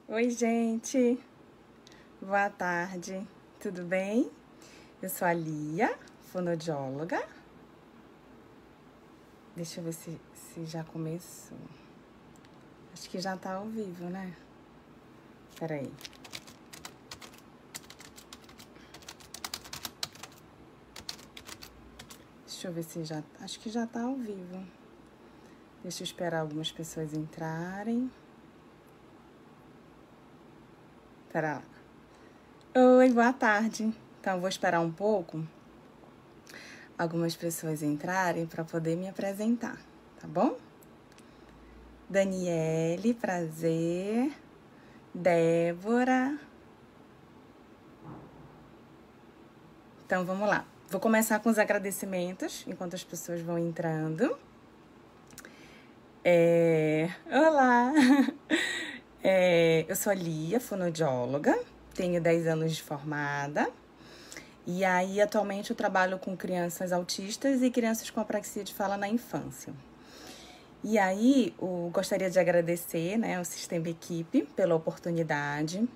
Oi, gente. Boa tarde. Tudo bem? Eu sou a Lia, fonoaudióloga. Deixa eu ver se já começou. Acho que já tá ao vivo, né? Peraí. Deixa eu ver se já... Acho que já tá ao vivo. Deixa eu esperar algumas pessoas entrarem. Pera lá. Oi, boa tarde. Então, eu vou esperar um pouco algumas pessoas entrarem para poder me apresentar, tá bom? Daniele, prazer. Débora. Então, vamos lá. Vou começar com os agradecimentos, enquanto as pessoas vão entrando. Olá! Eu sou a Lia, fonoaudióloga, tenho 10 anos de formada. E aí, atualmente, eu trabalho com crianças autistas e crianças com apraxia de fala na infância. E aí, eu gostaria de agradecer, né, ao Sistema Equipe pela oportunidade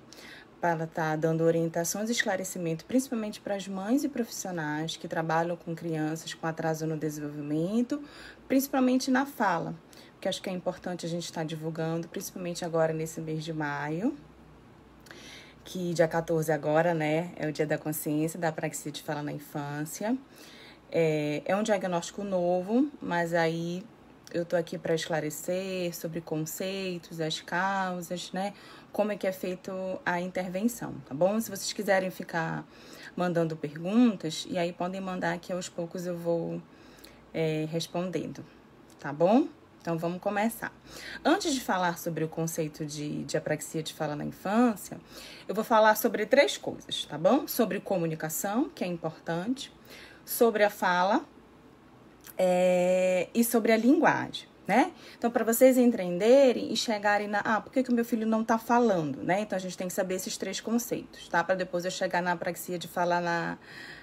para estar dando orientações e esclarecimento, principalmente para as mães e profissionais que trabalham com crianças com atraso no desenvolvimento, principalmente na fala, porque acho que é importante a gente estar divulgando, principalmente agora nesse mês de maio, que dia 14 agora, né, é o Dia da Consciência da Apraxia de Fala na Infância. É um diagnóstico novo, mas aí eu tô aqui para esclarecer sobre conceitos, as causas, né, como é que é feito a intervenção, tá bom? Se vocês quiserem ficar mandando perguntas, e aí podem mandar que aos poucos eu vou respondendo, tá bom? Então, vamos começar. Antes de falar sobre o conceito de apraxia de fala na infância, eu vou falar sobre 3 coisas, tá bom? Sobre comunicação, que é importante, sobre a fala e sobre a linguagem, né? Então, para vocês entenderem e chegarem por que o meu filho não tá falando, né? Então, a gente tem que saber esses 3 conceitos, tá? Para depois eu chegar na apraxia de falar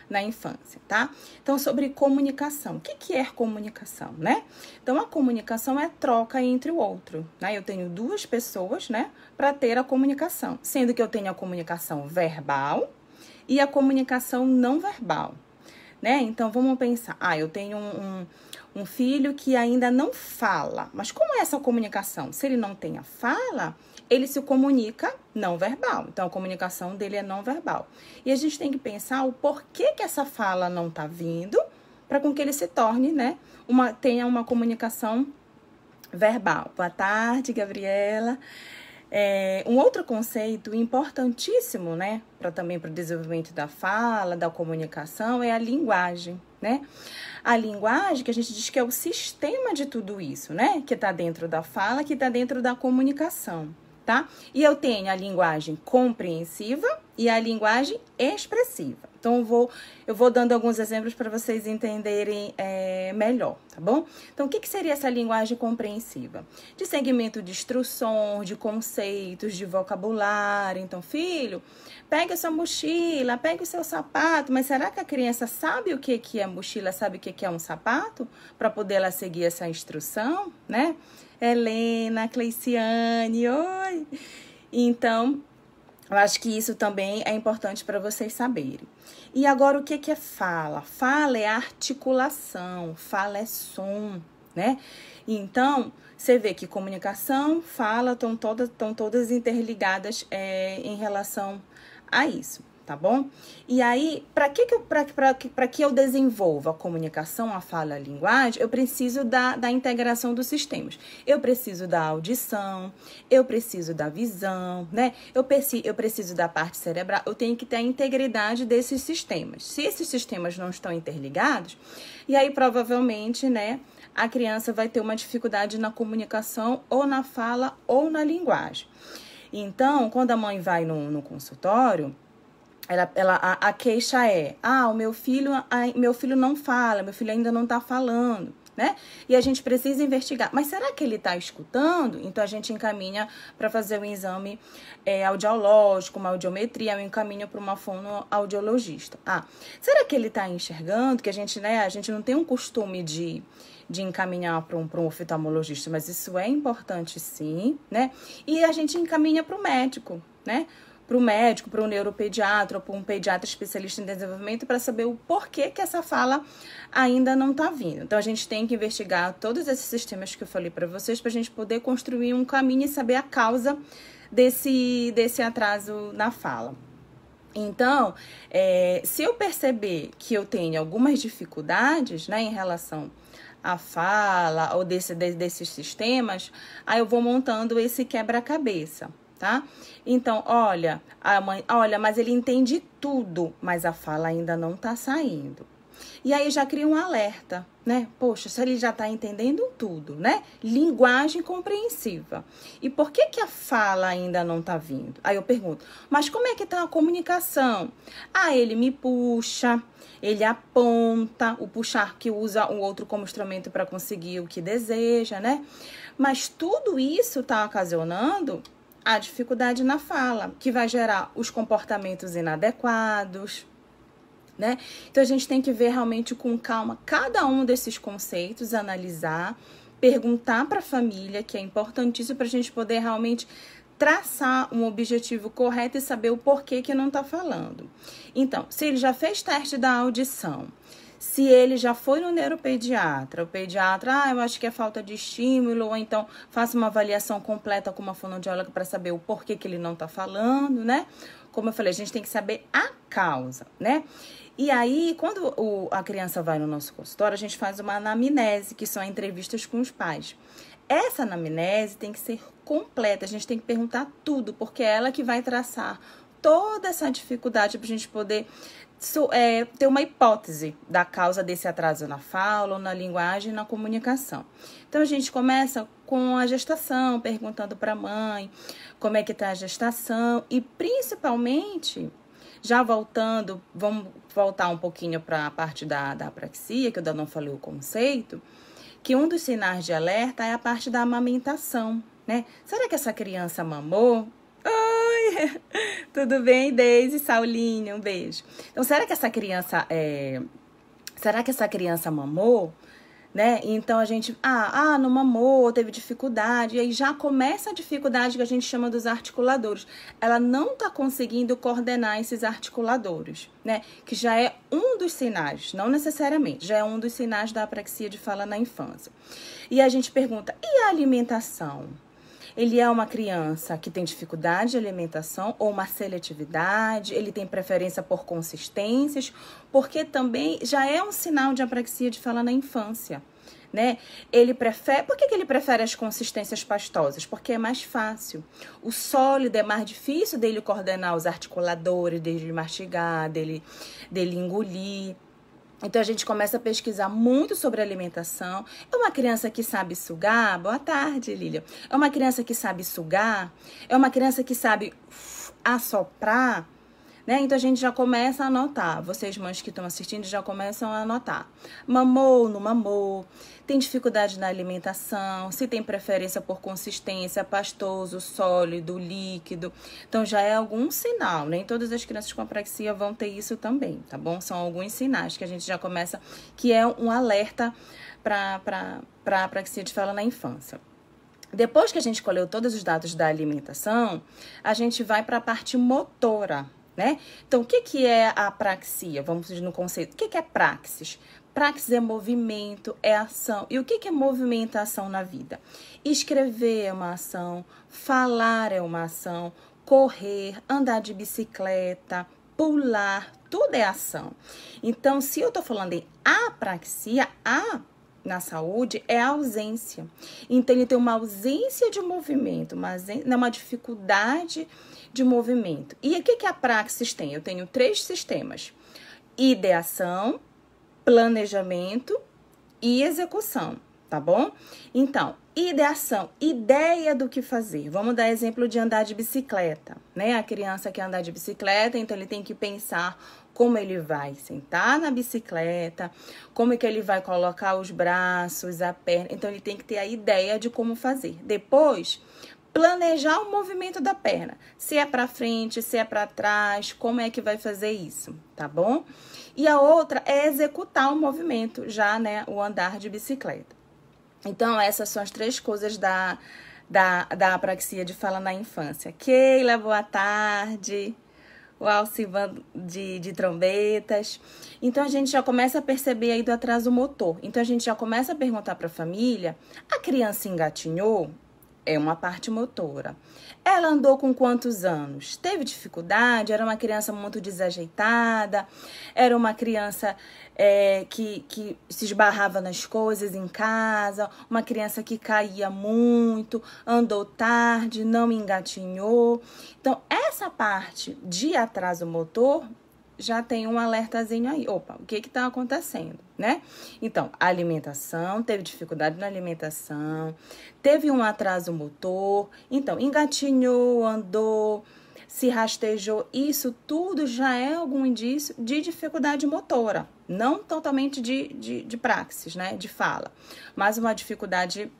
na infância, tá? Então, sobre comunicação. O que é comunicação, né? Então, a comunicação é troca entre o outro, né? Eu tenho 2 pessoas, né, para ter a comunicação, sendo que eu tenho a comunicação verbal e a comunicação não verbal, né? Então, vamos pensar, eu tenho um filho que ainda não fala, mas como é essa comunicação? Se ele não tem a fala, ele se comunica não verbal. Então, a comunicação dele é não verbal. E a gente tem que pensar o porquê que essa fala não tá vindo para com que ele se torne, né, tenha uma comunicação verbal. Boa tarde, Gabriela. Um outro conceito importantíssimo, né, também para o desenvolvimento da fala, da comunicação, é a linguagem, né? A linguagem que a gente diz que é o sistema de tudo isso, né? Que está dentro da fala, que está dentro da comunicação, tá? E eu tenho a linguagem compreensiva e a linguagem expressiva. Então, eu vou dando alguns exemplos para vocês entenderem melhor, tá bom? Então, o que seria essa linguagem compreensiva? De segmento de instruções, de conceitos, de vocabulário. Então, filho, pega a sua mochila, pega o seu sapato. Mas será que a criança sabe o que é mochila, sabe o que é um sapato? Para poder ela seguir essa instrução, né? Helena, Cleiciane, oi! Então, eu acho que isso também é importante para vocês saberem. E agora, o que é fala? Fala é articulação, fala é som, né? Então, você vê que comunicação, fala, estão todas interligadas em relação a isso, tá bom? E aí, para que eu desenvolva a comunicação, a fala, a linguagem, eu preciso da integração dos sistemas. Eu preciso da audição, eu preciso da visão, né? Eu preciso da parte cerebral, eu tenho que ter a integridade desses sistemas. Se esses sistemas não estão interligados, e aí provavelmente, né, a criança vai ter uma dificuldade na comunicação, ou na fala, ou na linguagem. Então, quando a mãe vai no consultório, a queixa é, meu filho não fala, meu filho ainda não tá falando, né? E a gente precisa investigar. Mas será que ele está escutando? Então, a gente encaminha para fazer um exame audiológico, uma audiometria, eu encaminho para uma fonoaudiologista. Será que ele está enxergando? Que a gente não tem um costume de encaminhar para um oftalmologista, mas isso é importante sim, né? E a gente encaminha para o médico, né? Para o médico, para o neuropediatra, ou para um pediatra especialista em desenvolvimento, para saber o porquê que essa fala ainda não está vindo. Então, a gente tem que investigar todos esses sistemas que eu falei para vocês, para a gente poder construir um caminho e saber a causa desse atraso na fala. Então, se eu perceber que eu tenho algumas dificuldades, né, em relação à fala ou desses sistemas, aí eu vou montando esse quebra-cabeça. Tá? Então, olha, mas ele entende tudo, mas a fala ainda não tá saindo. E aí já cria um alerta, né? Poxa, se ele já tá entendendo tudo, né? Linguagem compreensiva. E por que a fala ainda não tá vindo? Aí eu pergunto, mas como é que tá a comunicação? Ele me puxa, ele aponta, o puxar que usa o outro como instrumento para conseguir o que deseja, né? Mas tudo isso tá ocasionando a dificuldade na fala, que vai gerar os comportamentos inadequados, né? Então, a gente tem que ver realmente com calma cada um desses conceitos, analisar, perguntar para a família, que é importantíssimo para a gente poder realmente traçar um objetivo correto e saber o porquê que não está falando. Então, se ele já fez teste da audição, se ele já foi no neuropediatra, o pediatra, eu acho que é falta de estímulo, ou então faça uma avaliação completa com uma fonoaudióloga para saber o porquê que ele não está falando, né? Como eu falei, a gente tem que saber a causa, né? E aí, quando a criança vai no nosso consultório, a gente faz uma anamnese, que são entrevistas com os pais. Essa anamnese tem que ser completa, a gente tem que perguntar tudo, porque é ela que vai traçar toda essa dificuldade para a gente poder ter uma hipótese da causa desse atraso na fala, ou na linguagem e na comunicação. Então, a gente começa com a gestação, perguntando para a mãe como é que está a gestação e, principalmente, já voltando, vamos voltar um pouquinho para a parte da apraxia, que eu ainda não falei o conceito, que um dos sinais de alerta é a parte da amamentação, né? Será que essa criança mamou? Oi, tudo bem, Deise, Saulinho, um beijo. Então, será que essa criança mamou? Né? Então, a gente, não mamou, teve dificuldade, e aí já começa a dificuldade que a gente chama dos articuladores. Ela não está conseguindo coordenar esses articuladores, né? Que já é um dos sinais, não necessariamente, já é um dos sinais da apraxia de fala na infância. E a gente pergunta, e a alimentação? Ele é uma criança que tem dificuldade de alimentação ou uma seletividade, ele tem preferência por consistências, porque também já é um sinal de apraxia de fala na infância, né? Por que ele prefere as consistências pastosas? Porque é mais fácil. O sólido é mais difícil dele coordenar os articuladores, dele mastigar, dele engolir. Então, a gente começa a pesquisar muito sobre alimentação. É uma criança que sabe sugar? Boa tarde, Lília. É uma criança que sabe sugar? É uma criança que sabe assoprar? Né? Então, a gente já começa a anotar. Vocês, mães que estão assistindo, já começam a anotar. Mamou, não mamou? Tem dificuldade na alimentação? Se tem preferência por consistência, pastoso, sólido, líquido? Então, já é algum sinal, né? Nem todas as crianças com apraxia vão ter isso também, tá bom? São alguns sinais que a gente já começa, que é um alerta para apraxia de fala na infância. Depois que a gente colheu todos os dados da alimentação, a gente vai para a parte motora, né? Então, o que é a apraxia? Vamos no conceito. O que é praxis? Praxis é movimento, é ação. E o que é movimentação na vida? Escrever é uma ação, falar é uma ação, correr, andar de bicicleta, pular, tudo é ação. Então, se eu tô falando em apraxia, na saúde é a ausência. Então, ele tem uma ausência de movimento, uma dificuldade de movimento. E o que a praxis tem? Eu tenho 3 sistemas: ideação, planejamento e execução, tá bom? Então, ideação, ideia do que fazer. Vamos dar exemplo de andar de bicicleta, né? A criança quer andar de bicicleta, então ele tem que pensar como ele vai sentar na bicicleta, como é que ele vai colocar os braços, a perna. Então, ele tem que ter a ideia de como fazer. Depois, planejar o movimento da perna. Se é para frente, se é para trás, como é que vai fazer isso, tá bom? E a outra é executar o movimento, já, né, o andar de bicicleta. Então, essas são as 3 coisas da apraxia de fala na infância. Keila, boa tarde. O Alcivan de trombetas. Então, a gente já começa a perceber aí do atraso motor. Então, a gente já começa a perguntar para a família, a criança engatinhou? É uma parte motora. Ela andou com quantos anos? Teve dificuldade? Era uma criança muito desajeitada? Era uma criança que se esbarrava nas coisas em casa? Uma criança que caía muito? Andou tarde? Não engatinhou? Então, essa parte de atraso motor já tem um alertazinho aí. Opa, o que está acontecendo, né? Então, a alimentação, teve dificuldade na alimentação, teve um atraso motor, então, engatinhou, andou, se rastejou, isso tudo já é algum indício de dificuldade motora, não totalmente de praxis, né, de fala, mas uma dificuldade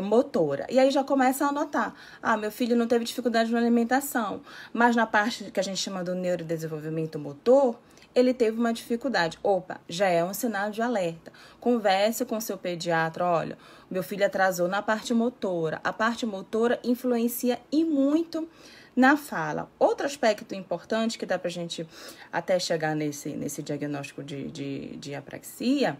motora. E aí já começa a anotar. Ah, meu filho não teve dificuldade na alimentação, mas na parte que a gente chama do neurodesenvolvimento motor, ele teve uma dificuldade. Opa, já é um sinal de alerta. Converse com seu pediatra. Olha, meu filho atrasou na parte motora. A parte motora influencia e muito na fala. Outro aspecto importante que dá pra gente até chegar nesse diagnóstico de apraxia,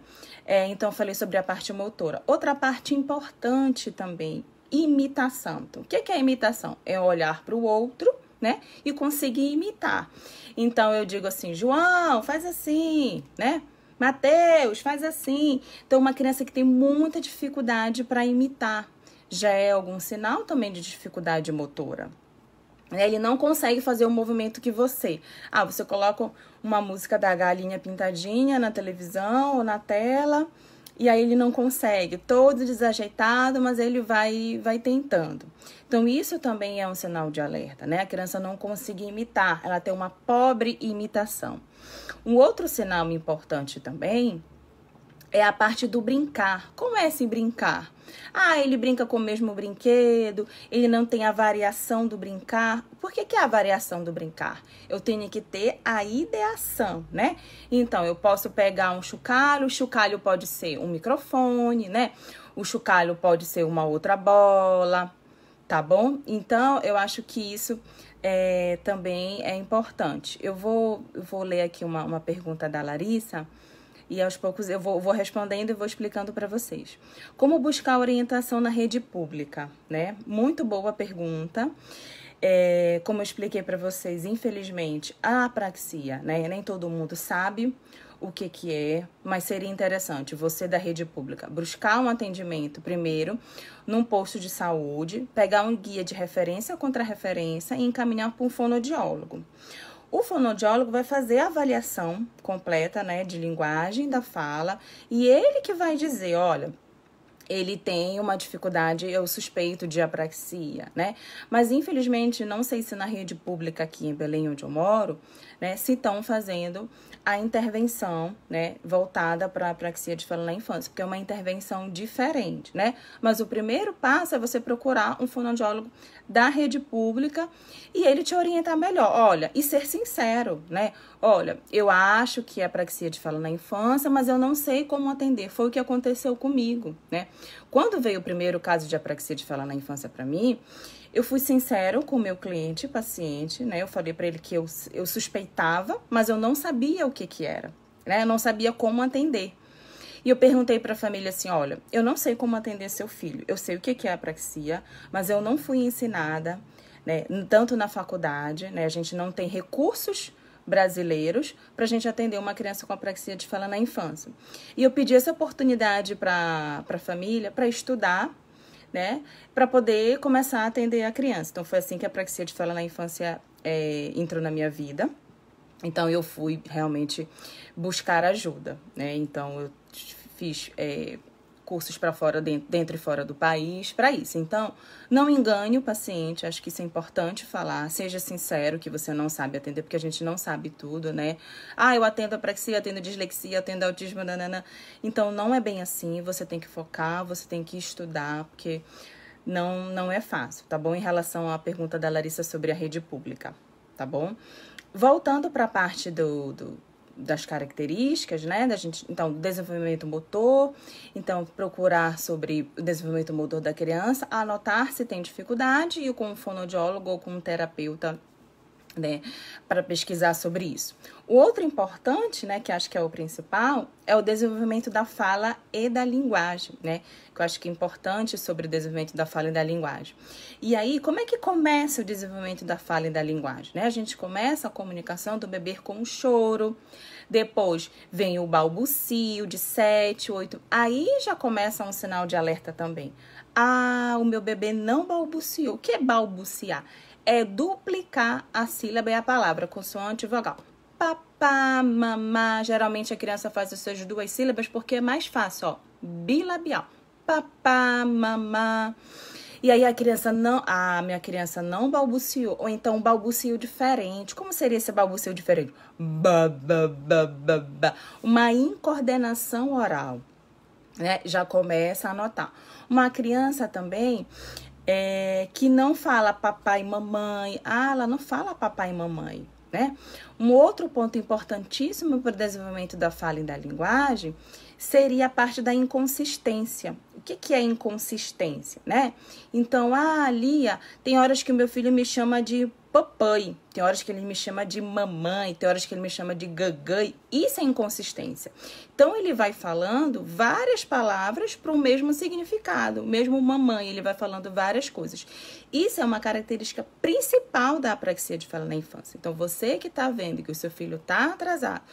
então eu falei sobre a parte motora. Outra parte importante também, imitação. Então, o que é imitação? É olhar para o outro, né, e conseguir imitar. Então, eu digo assim, João, faz assim, né? Mateus, faz assim. Então, uma criança que tem muita dificuldade para imitar, já é algum sinal também de dificuldade motora. Ele não consegue fazer o movimento que você. Ah, você coloca uma música da Galinha Pintadinha na televisão ou na tela, e aí ele não consegue. Todo desajeitado, mas ele vai tentando. Então, isso também é um sinal de alerta, né? A criança não consegue imitar, ela tem uma pobre imitação. Um outro sinal importante também é a parte do brincar. Como é esse brincar? Ah, ele brinca com o mesmo brinquedo, ele não tem a variação do brincar. Por que é a variação do brincar? Eu tenho que ter a ideação, né? Então, eu posso pegar um chocalho, o chocalho pode ser um microfone, né? O chocalho pode ser uma outra bola, tá bom? Então, eu acho que isso também é importante. Eu vou ler aqui uma pergunta da Larissa, e aos poucos eu vou respondendo e vou explicando para vocês. Como buscar orientação na rede pública, né? Muito boa pergunta. Como eu expliquei para vocês, infelizmente, a apraxia, né? Nem todo mundo sabe o que é, mas seria interessante você da rede pública buscar um atendimento primeiro num posto de saúde, pegar um guia de referência contra referência e encaminhar para um fonoaudiólogo. O fonoaudiólogo vai fazer a avaliação completa, né, de linguagem da fala, e ele que vai dizer, olha, ele tem uma dificuldade, eu suspeito de apraxia, né? Mas, infelizmente, não sei se na rede pública aqui em Belém, onde eu moro, né, se estão fazendo a intervenção, né, voltada para a apraxia de fala na infância, porque é uma intervenção diferente, né? Mas o primeiro passo é você procurar um fonoaudiólogo da rede pública e ele te orientar melhor. Olha, e ser sincero, né? Olha, eu acho que é apraxia de fala na infância, mas eu não sei como atender. Foi o que aconteceu comigo, né? Quando veio o primeiro caso de apraxia de fala na infância para mim, eu fui sincero com o meu cliente, paciente, né? Eu falei para ele que eu suspeitava, mas eu não sabia o que era, né? Eu não sabia como atender. E eu perguntei para a família assim, olha, eu não sei como atender seu filho. Eu sei o que é apraxia, mas eu não fui ensinada, né? Tanto na faculdade, né? A gente não tem recursos brasileiros para a gente atender uma criança com apraxia de fala na infância. E eu pedi essa oportunidade para a família para estudar, né, para poder começar a atender a criança. Então, foi assim que a apraxia de fala na infância entrou na minha vida. Então, eu fui realmente buscar ajuda, né? Então, eu fiz cursos para fora, dentro e fora do país, para isso. Então, não engane o paciente, acho que isso é importante falar. Seja sincero que você não sabe atender, porque a gente não sabe tudo, né? Ah, eu atendo apraxia, atendo dislexia, atendo autismo, nanana. Então, não é bem assim, você tem que focar, você tem que estudar, porque não é fácil, tá bom? Em relação à pergunta da Larissa sobre a rede pública, tá bom? Voltando para a parte das características, né, então, desenvolvimento motor, então, procurar sobre o desenvolvimento motor da criança, anotar se tem dificuldade e com um fonoaudiólogo ou com um terapeuta, né, para pesquisar sobre isso. O outro importante, né, que acho que é o principal, é o desenvolvimento da fala e da linguagem, né, que eu acho que é importante sobre o desenvolvimento da fala e da linguagem. E aí, como é que começa o desenvolvimento da fala e da linguagem, né? A gente começa a comunicação do bebê com o choro, depois vem o balbucio de 7, 8, aí já começa um sinal de alerta também. Ah, o meu bebê não balbuciou. O que é balbuciar? É duplicar a sílaba e a palavra, consoante e vogal. Papá, mamá, geralmente a criança faz essas duas sílabas porque é mais fácil, ó, bilabial. Papá, mamá. E aí minha criança não balbuciou, ou então balbuciou diferente. Como seria esse balbucio diferente? Ba, ba, ba, ba, ba. Uma incoordenação oral, né? Já começa a notar. Uma criança também que não fala papai e mamãe. Ah, ela não fala papai e mamãe, né? Um outro ponto importantíssimo para o desenvolvimento da fala e da linguagem seria a parte da inconsistência. O que é inconsistência, né? Então, Lia, tem horas que o meu filho me chama de papai, tem horas que ele me chama de mamãe, tem horas que ele me chama de gagai. Isso é inconsistência. Então, ele vai falando várias palavras para o mesmo significado. Mesmo mamãe, ele vai falando várias coisas. Isso é uma característica principal da apraxia de fala na infância. Então, você que está vendo que o seu filho está atrasado,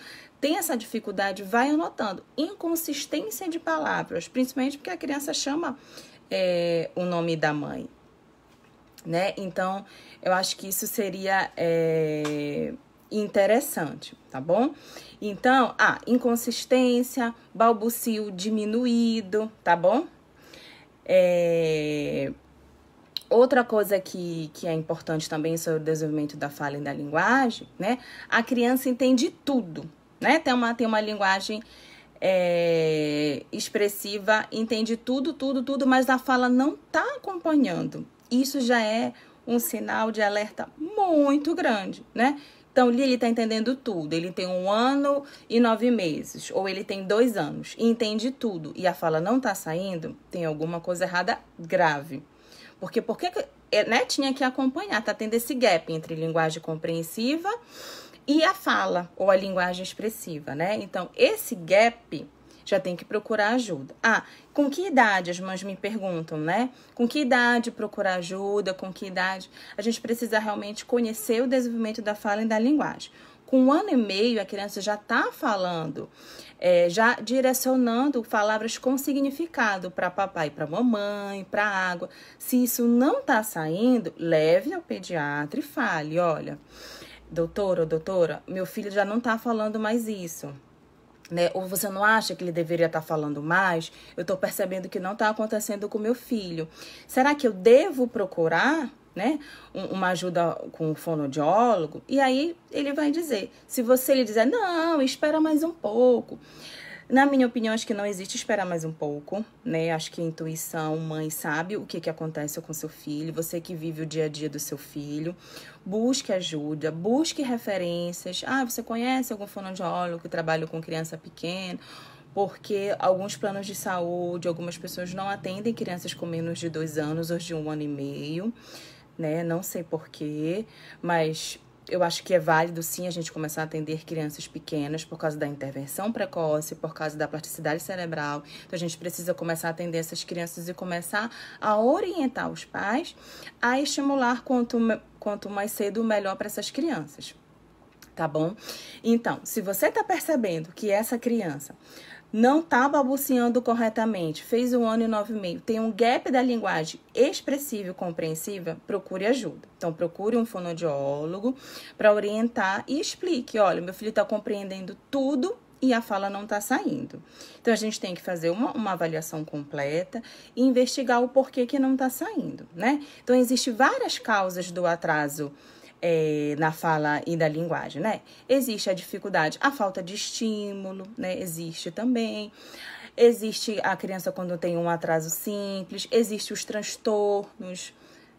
tem essa dificuldade, vai anotando. Inconsistência de palavras, principalmente porque a criança chama o nome da mãe, né? Então, eu acho que isso seria interessante, tá bom? Então, inconsistência, balbucio diminuído, tá bom? Outra coisa que é importante também sobre o desenvolvimento da fala e da linguagem, né? A criança entende tudo, né? Tem uma linguagem expressiva, entende tudo, mas a fala não está acompanhando. Isso já é um sinal de alerta muito grande, né? Então, ele está entendendo tudo. Ele tem 1 ano e 9 meses, ou ele tem 2 anos e entende tudo, e a fala não está saindo, tem alguma coisa errada grave. Porque né, tinha que acompanhar, tá tendo esse gap entre linguagem compreensiva e a fala, ou a linguagem expressiva, né? Então, esse gap já tem que procurar ajuda. Com que idade, as mães me perguntam, né? Com que idade procurar ajuda, com que idade? A gente precisa realmente conhecer o desenvolvimento da fala e da linguagem. Com 1 ano e meio, a criança já está falando, já direcionando palavras com significado para papai, para mamãe, para água. Se isso não está saindo, leve ao pediatra e fale, olha, doutora ou doutora, meu filho já não está falando mais isso, né? Ou você não acha que ele deveria estar falando mais? Eu estou percebendo que não está acontecendo com meu filho. Será que eu devo procurar, né, uma ajuda com o fonoaudiólogo? E aí ele vai dizer, se você lhe dizer, não, espera mais um pouco. Na minha opinião, acho que não existe esperar mais um pouco, né? Acho que a intuição, mãe, sabe o que acontece com seu filho, você que vive o dia a dia do seu filho. Busque ajuda, busque referências. Você conhece algum fonoaudiólogo que trabalha com criança pequena? Porque alguns planos de saúde, algumas pessoas não atendem crianças com menos de 2 anos ou de 1 ano e meio, né? Não sei porquê, mas eu acho que é válido, sim, a gente começar a atender crianças pequenas por causa da intervenção precoce, por causa da plasticidade cerebral. Então, a gente precisa começar a atender essas crianças e começar a orientar os pais a estimular quanto mais cedo, melhor para essas crianças, tá bom? Então, se você tá percebendo que essa criança não tá balbuciando corretamente, fez 1 ano e 9 meses, tem um gap da linguagem expressiva e compreensiva, procure ajuda. Então, procure um fonoaudiólogo para orientar e explique, olha, meu filho está compreendendo tudo e a fala não está saindo. Então, a gente tem que fazer uma avaliação completa e investigar o porquê que não está saindo, né? Então, existem várias causas do atraso na fala e da linguagem, né? Existe a dificuldade, a falta de estímulo, né? Existe também. Existe a criança quando tem um atraso simples, existe os transtornos,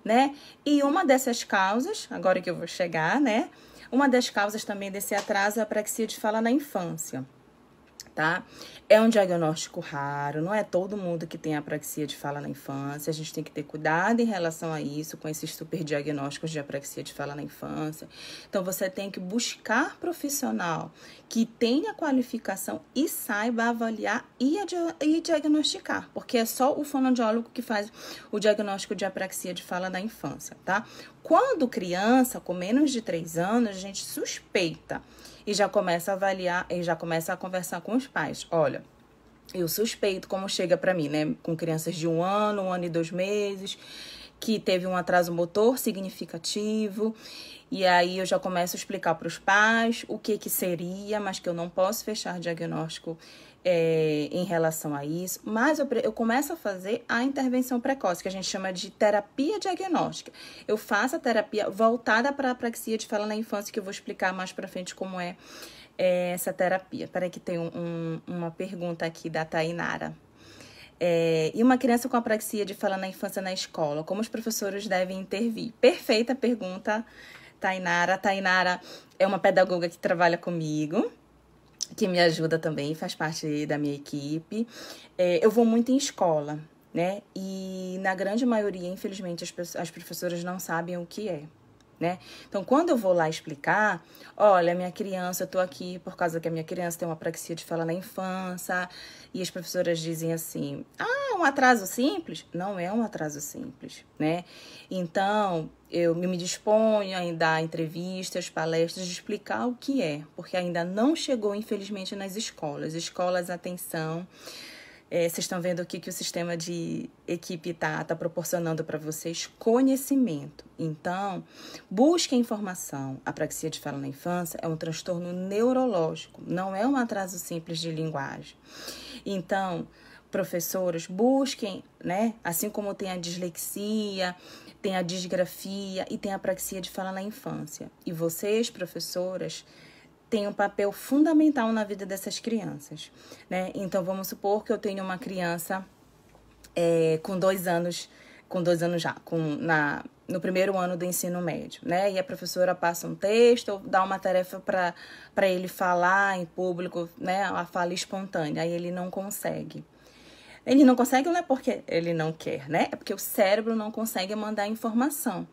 né? E uma dessas causas, agora que eu vou chegar, né? Uma das causas também desse atraso é a apraxia de fala na infância, tá? É um diagnóstico raro, não é todo mundo que tem apraxia de fala na infância. A gente tem que ter cuidado em relação a isso, com esses superdiagnósticos de apraxia de fala na infância. Então, você tem que buscar profissional que tenha qualificação e saiba avaliar e diagnosticar, porque é só o fonoaudiólogo que faz o diagnóstico de apraxia de fala na infância, tá? Quando criança, com menos de 3 anos, a gente suspeita e já começa a avaliar e já começa a conversar com os pais. Olha, eu suspeito, como chega para mim, né? Com crianças de 1 ano e 2 meses, que teve um atraso motor significativo. E aí eu já começo a explicar para os pais o que seria, mas que eu não posso fechar diagnóstico em relação a isso. Mas eu começo a fazer a intervenção precoce, que a gente chama de terapia diagnóstica. Eu faço a terapia voltada para a apraxia de fala na infância, que eu vou explicar mais para frente como é essa terapia. Peraí que tem uma pergunta aqui da Tainara. E uma criança com apraxia de fala na infância na escola, como os professores devem intervir? Perfeita pergunta, Tainara. A Tainara é uma pedagoga que trabalha comigo, que me ajuda também, faz parte da minha equipe. Eu vou muito em escola, né? E na grande maioria, infelizmente, as professoras não sabem o que é, né? Então, quando eu vou lá explicar, olha, minha criança, eu tô aqui por causa que a minha criança tem uma apraxia de fala na infância, e as professoras dizem assim, um atraso simples? Não é um atraso simples, né? Então, eu me disponho a dar entrevistas, palestras, de explicar o que é, porque ainda não chegou, infelizmente, nas escolas. Escolas, atenção. Vocês estão vendo aqui que o sistema de equipe tá proporcionando para vocês conhecimento. Então, busquem informação. A apraxia de fala na infância é um transtorno neurológico, não é um atraso simples de linguagem. Então, professoras, busquem, né? Assim como tem a dislexia, tem a disgrafia e tem a apraxia de fala na infância. E vocês, professoras, tem um papel fundamental na vida dessas crianças, né? Então, vamos supor que eu tenho uma criança com 2 anos já, no primeiro ano do ensino médio, né? E a professora passa um texto ou dá uma tarefa para ele falar em público, né? A fala espontânea, aí ele não consegue. Ele não consegue não é porque ele não quer, né? É porque o cérebro não consegue mandar informação.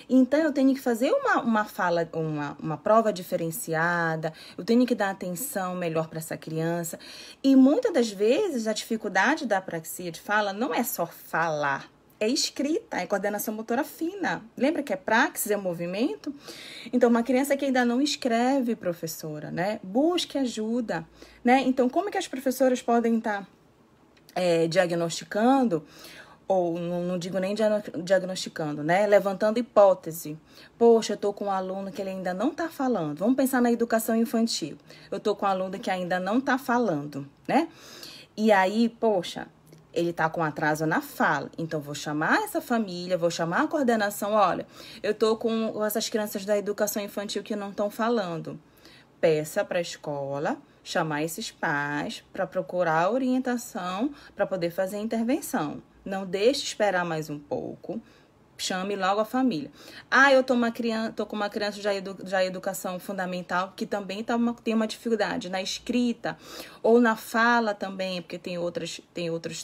Então, eu tenho que fazer uma prova diferenciada, eu tenho que dar atenção melhor para essa criança. E muitas das vezes, a dificuldade da apraxia de fala não é só falar, é escrita, é coordenação motora fina. Lembra que é praxis, é movimento? Então, uma criança que ainda não escreve, professora, né? Busque ajuda, né? Então, como que as professoras podem estar diagnosticando, ou não digo nem diagnosticando, né? Levantando hipótese. Poxa, eu tô com um aluno que ele ainda não tá falando. Vamos pensar na educação infantil. Eu tô com um aluno que ainda não tá falando, né? E aí, poxa, ele tá com atraso na fala. Então, vou chamar essa família, vou chamar a coordenação. Olha, eu tô com essas crianças da educação infantil que não estão falando. Peça para a escola chamar esses pais para procurar orientação para poder fazer a intervenção. Não deixe esperar mais um pouco. Chame logo a família. Eu tô com uma criança já educação fundamental que também tem uma dificuldade na escrita ou na fala também, porque tem outros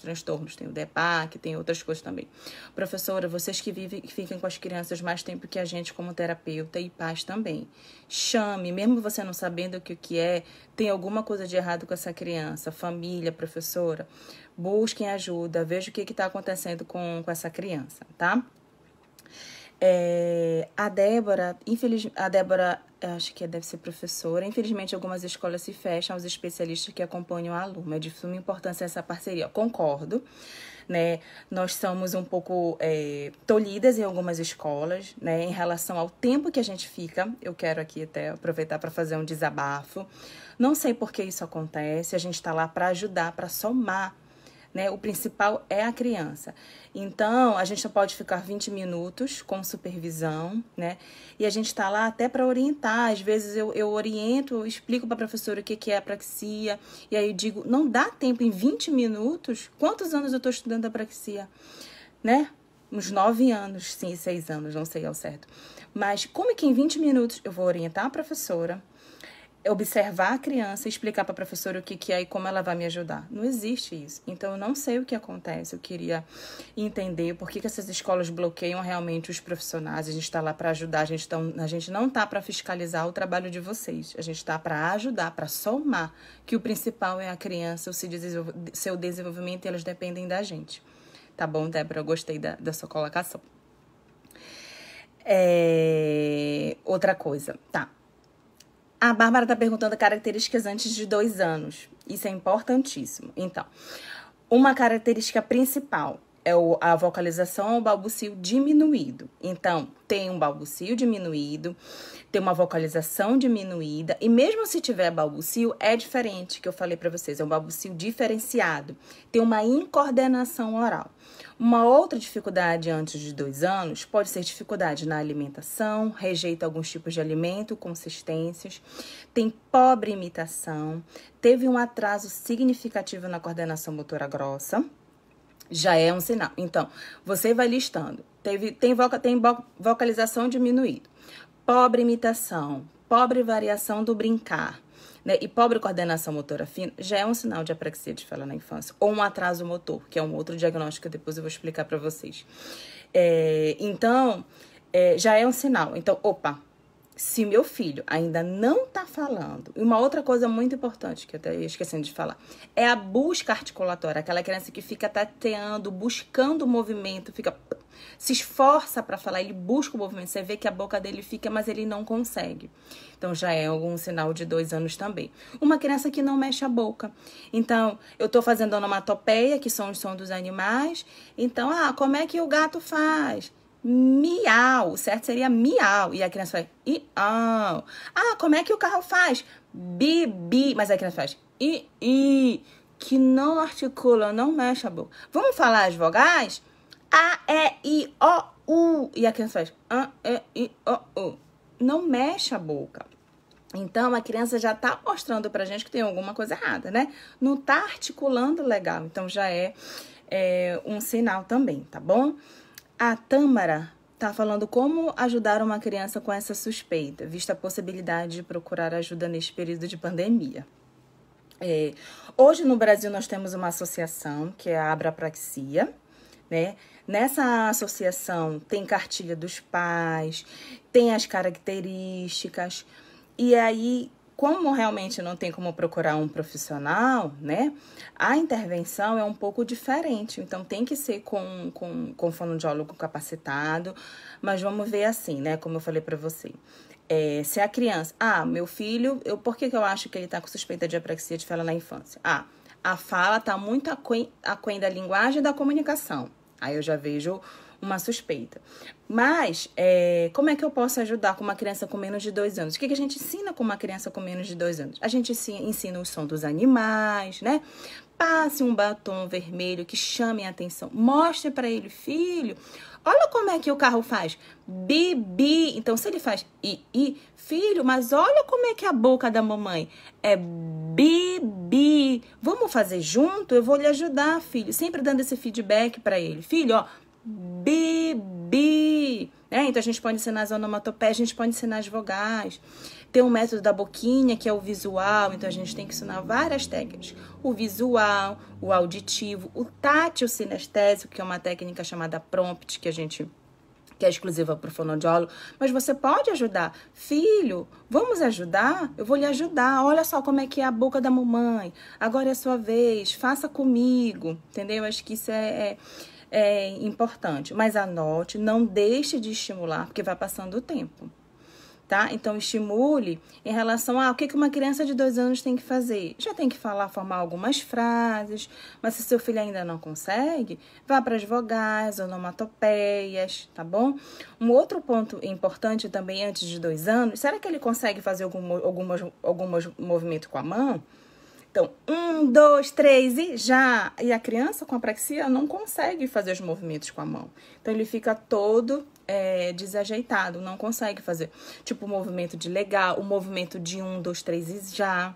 transtornos, tem o DEPAC, tem outras coisas também. Professora, vocês que fiquem com as crianças mais tempo que a gente como terapeuta e pais também. Chame, mesmo você não sabendo o que é, tem alguma coisa de errado com essa criança, família, professora, busquem ajuda, veja o que está acontecendo com essa criança, tá? A Débora, acho que deve ser professora. Infelizmente, algumas escolas se fecham aos especialistas que acompanham o aluno. É de suma importância essa parceria. Concordo, né? Nós somos um pouco tolhidas em algumas escolas, né? Em relação ao tempo que a gente fica. Eu quero aqui até aproveitar para fazer um desabafo. Não sei por que isso acontece, a gente está lá para ajudar, para somar, né? O principal é a criança. Então, a gente só pode ficar 20 minutos com supervisão, né? E a gente está lá até para orientar. Às vezes eu oriento, eu explico para a professora o que é apraxia. E aí eu digo, não dá tempo em 20 minutos? Quantos anos eu estou estudando apraxia? Né? Uns 9 anos, sim, 6 anos, não sei ao certo. Mas como é que em 20 minutos eu vou orientar a professora, observar a criança e explicar para a professora o que é e como ela vai me ajudar? Não existe isso. Então, eu não sei o que acontece. Eu queria entender por que essas escolas bloqueiam realmente os profissionais. A gente está lá para ajudar. A gente não está para fiscalizar o trabalho de vocês. A gente está para ajudar, para somar, que o principal é a criança, o seu desenvolvimento, e elas dependem da gente. Tá bom, Débora? Eu gostei da sua colocação. Outra coisa, tá. A Bárbara está perguntando características antes de 2 anos. Isso é importantíssimo. Então, uma característica principal é a vocalização ou balbucio diminuído. Então, tem um balbucio diminuído, tem uma vocalização diminuída, e mesmo se tiver balbucio, é diferente, que eu falei para vocês, é um balbucio diferenciado. Tem uma incoordenação oral. Uma outra dificuldade antes de 2 anos pode ser dificuldade na alimentação, rejeita alguns tipos de alimento, consistências, tem pobre imitação, teve um atraso significativo na coordenação motora grossa, já é um sinal. Então, você vai listando, tem vocalização diminuída, pobre imitação, pobre variação do brincar, né, e pobre coordenação motora fina, já é um sinal de apraxia de fala na infância, ou um atraso motor, que é um outro diagnóstico que depois eu vou explicar para vocês. Então, já é um sinal. Então, opa, se meu filho ainda não está falando, e uma outra coisa muito importante, que eu até ia esquecendo de falar, é a busca articulatória, aquela criança que fica tateando, buscando o movimento, se esforça para falar, ele busca o movimento, você vê que a boca dele fica, mas ele não consegue. Então, já é algum sinal de 2 anos também. Uma criança que não mexe a boca. Então, eu estou fazendo onomatopeia, que são os sons dos animais. Então, como é que o gato faz? Miau, certo? Seria miau. E a criança faz iau. Como é que o carro faz? Bi. Mas a criança faz i. Que não articula, não mexe a boca. Vamos falar as vogais? A, E, I, O, U. E a criança faz A, E, I, O, U. Não mexe a boca. Então, a criança já tá mostrando pra gente que tem alguma coisa errada, né? Não tá articulando legal. Então, já é um sinal também, tá bom? A Tâmara tá falando como ajudar uma criança com essa suspeita, vista a possibilidade de procurar ajuda neste período de pandemia. Hoje, no Brasil, nós temos uma associação, que é a Abrapraxia, né? Nessa associação tem cartilha dos pais, tem as características, e aí, como realmente não tem como procurar um profissional, né? A intervenção é um pouco diferente, então tem que ser com fonoaudiólogo capacitado, mas vamos ver assim, né? Como eu falei para você. Se a criança, meu filho, por que eu acho que ele tá com suspeita de apraxia de fala na infância? A fala tá muito aquém da linguagem e da comunicação. Aí eu já vejo uma suspeita. Mas, como é que eu posso ajudar com uma criança com menos de 2 anos? O que a gente ensina com uma criança com menos de 2 anos? A gente ensina o som dos animais, né? Passe um batom vermelho que chame a atenção. Mostre para ele, filho, olha como é que o carro faz. Bi. Então, se ele faz i, filho, mas olha como é que é a boca da mamãe é bi. Vamos fazer junto? Eu vou lhe ajudar, filho. Sempre dando esse feedback para ele. Filho, ó, bi. Então, a gente pode ensinar as onomatopeias, a gente pode ensinar as vogais. Tem um método da boquinha, que é o visual. Então, a gente tem que ensinar várias técnicas. O visual, o auditivo, o tátil sinestésico, que é uma técnica chamada prompt, que é exclusiva para o fonoaudiólogo. Mas você pode ajudar. Filho, vamos ajudar? Eu vou lhe ajudar. Olha só como é que é a boca da mamãe. Agora é a sua vez. Faça comigo. Entendeu? Acho que isso é importante. Mas anote, não deixe de estimular, porque vai passando o tempo. tá? Então, estimule em relação a o que uma criança de 2 anos tem que fazer. Já tem que formar algumas frases, mas se seu filho ainda não consegue, vá para as vogais, onomatopeias, tá bom? Um outro ponto importante também antes de 2 anos, será que ele consegue fazer alguns movimentos com a mão? Então, 1, 2, 3 e já! E a criança com apraxia não consegue fazer os movimentos com a mão. Então, ele fica todo desajeitado, não consegue fazer. Tipo, o movimento de legal, o movimento de 1, 2, 3 e já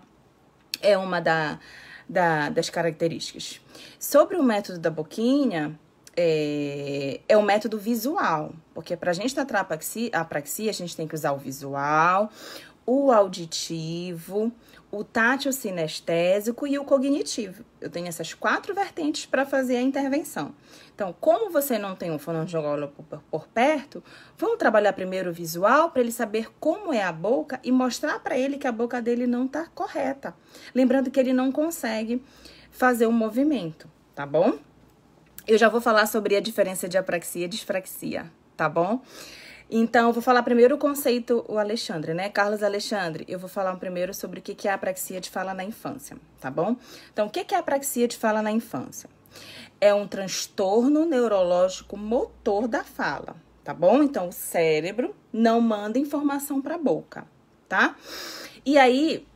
é uma das características. Sobre o método da boquinha, é o método visual. Porque pra gente tratar a apraxia, a gente tem que usar o visual, o auditivo, o tátil sinestésico e o cognitivo. Eu tenho essas 4 vertentes para fazer a intervenção. Então, como você não tem um fonoaudiólogo por perto, vamos trabalhar primeiro o visual para ele saber como é a boca e mostrar para ele que a boca dele não está correta. Lembrando que ele não consegue fazer o movimento, tá bom? Eu já vou falar sobre a diferença de apraxia e dispraxia, tá bom? Então, eu vou falar primeiro o conceito, o Alexandre, né? Carlos Alexandre, eu vou falar primeiro sobre o que é a apraxia de fala na infância, tá bom? Então, o que é a apraxia de fala na infância? É um transtorno neurológico motor da fala, tá bom? Então, o cérebro não manda informação para a boca, tá? E aí,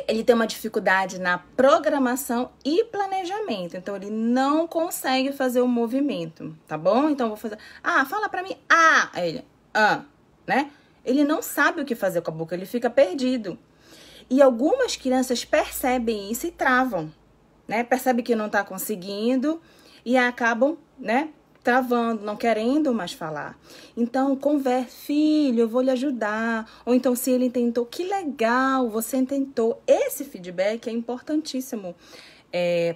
ele tem uma dificuldade na programação e planejamento. Então, ele não consegue fazer o movimento, tá bom? Então, eu vou fazer... fala pra mim. Aí ele... né? Ele não sabe o que fazer com a boca, ele fica perdido. E algumas crianças percebem isso e travam, né? Percebem que não tá conseguindo e acabam, né? Travando, não querendo mais falar. Então, converse, filho, eu vou lhe ajudar. Ou então, se ele tentou, que legal, você tentou. Esse feedback é importantíssimo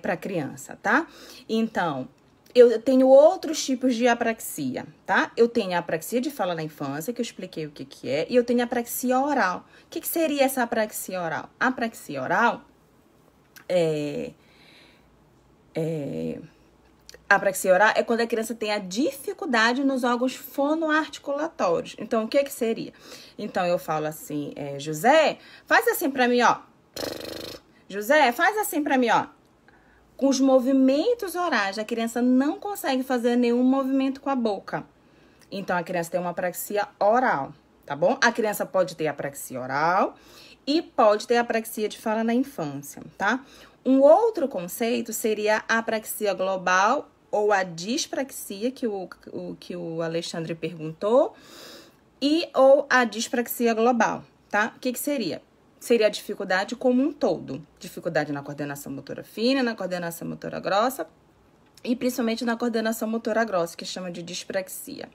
para a criança, tá? Então, eu tenho outros tipos de apraxia, tá? Eu tenho a apraxia de fala na infância, que eu expliquei o que é, e eu tenho a apraxia oral. O que seria essa apraxia oral? A apraxia oral A apraxia oral é quando a criança tem a dificuldade nos órgãos fonoarticulatórios. Então, o que seria? Então, eu falo assim, José, faz assim pra mim, ó. José, faz assim pra mim, ó. Com os movimentos orais, a criança não consegue fazer nenhum movimento com a boca. Então, a criança tem uma apraxia oral, tá bom? A criança pode ter apraxia oral e pode ter apraxia de fala na infância, tá? Um outro conceito seria a apraxia global ou a dispraxia, que o Alexandre perguntou, ou a dispraxia global, tá? O que seria? Seria a dificuldade como um todo. Dificuldade na coordenação motora fina, na coordenação motora grossa e principalmente na coordenação motora grossa, que chama de dispraxia.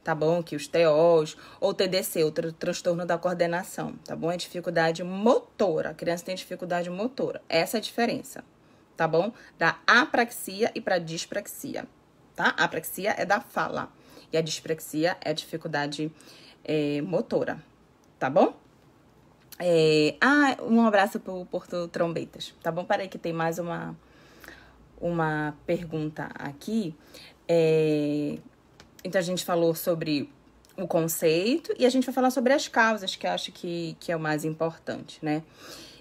Tá bom? Que os TOs ou TDC, outro transtorno da coordenação, tá bom? É dificuldade motora. A criança tem dificuldade motora. Essa é a diferença, tá bom? Da apraxia e para dispraxia, tá? A apraxia é da fala e a dispraxia é a dificuldade motora, tá bom? Um abraço pro Porto Trombetas, tá bom? Peraí que tem mais uma pergunta aqui. Então, a gente falou sobre o conceito e a gente vai falar sobre as causas, que eu acho que é o mais importante, né?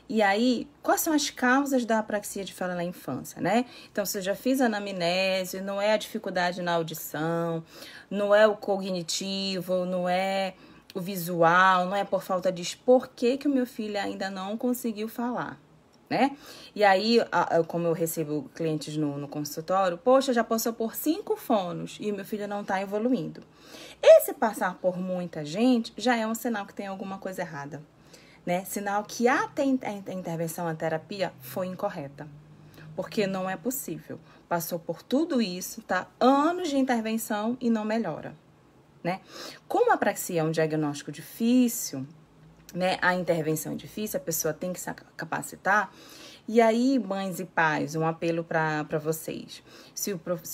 E aí, quais são as causas da apraxia de fala na infância, né? Então, se eu já fiz a anamnese, não é a dificuldade na audição, não é o cognitivo, não é o visual, não é por falta de... Por que o meu filho ainda não conseguiu falar, né? E aí, como eu recebo clientes no consultório, poxa, já passou por 5 fonos e meu filho não está evoluindo. Esse passar por muita gente já é um sinal que tem alguma coisa errada, né? Sinal que a intervenção, a terapia foi incorreta, porque não é possível. Passou por tudo isso, tá? Anos de intervenção e não melhora, né? Como a apraxia é um diagnóstico difícil, né? A intervenção é difícil, a pessoa tem que se capacitar. E aí, mães e pais, um apelo para vocês. Se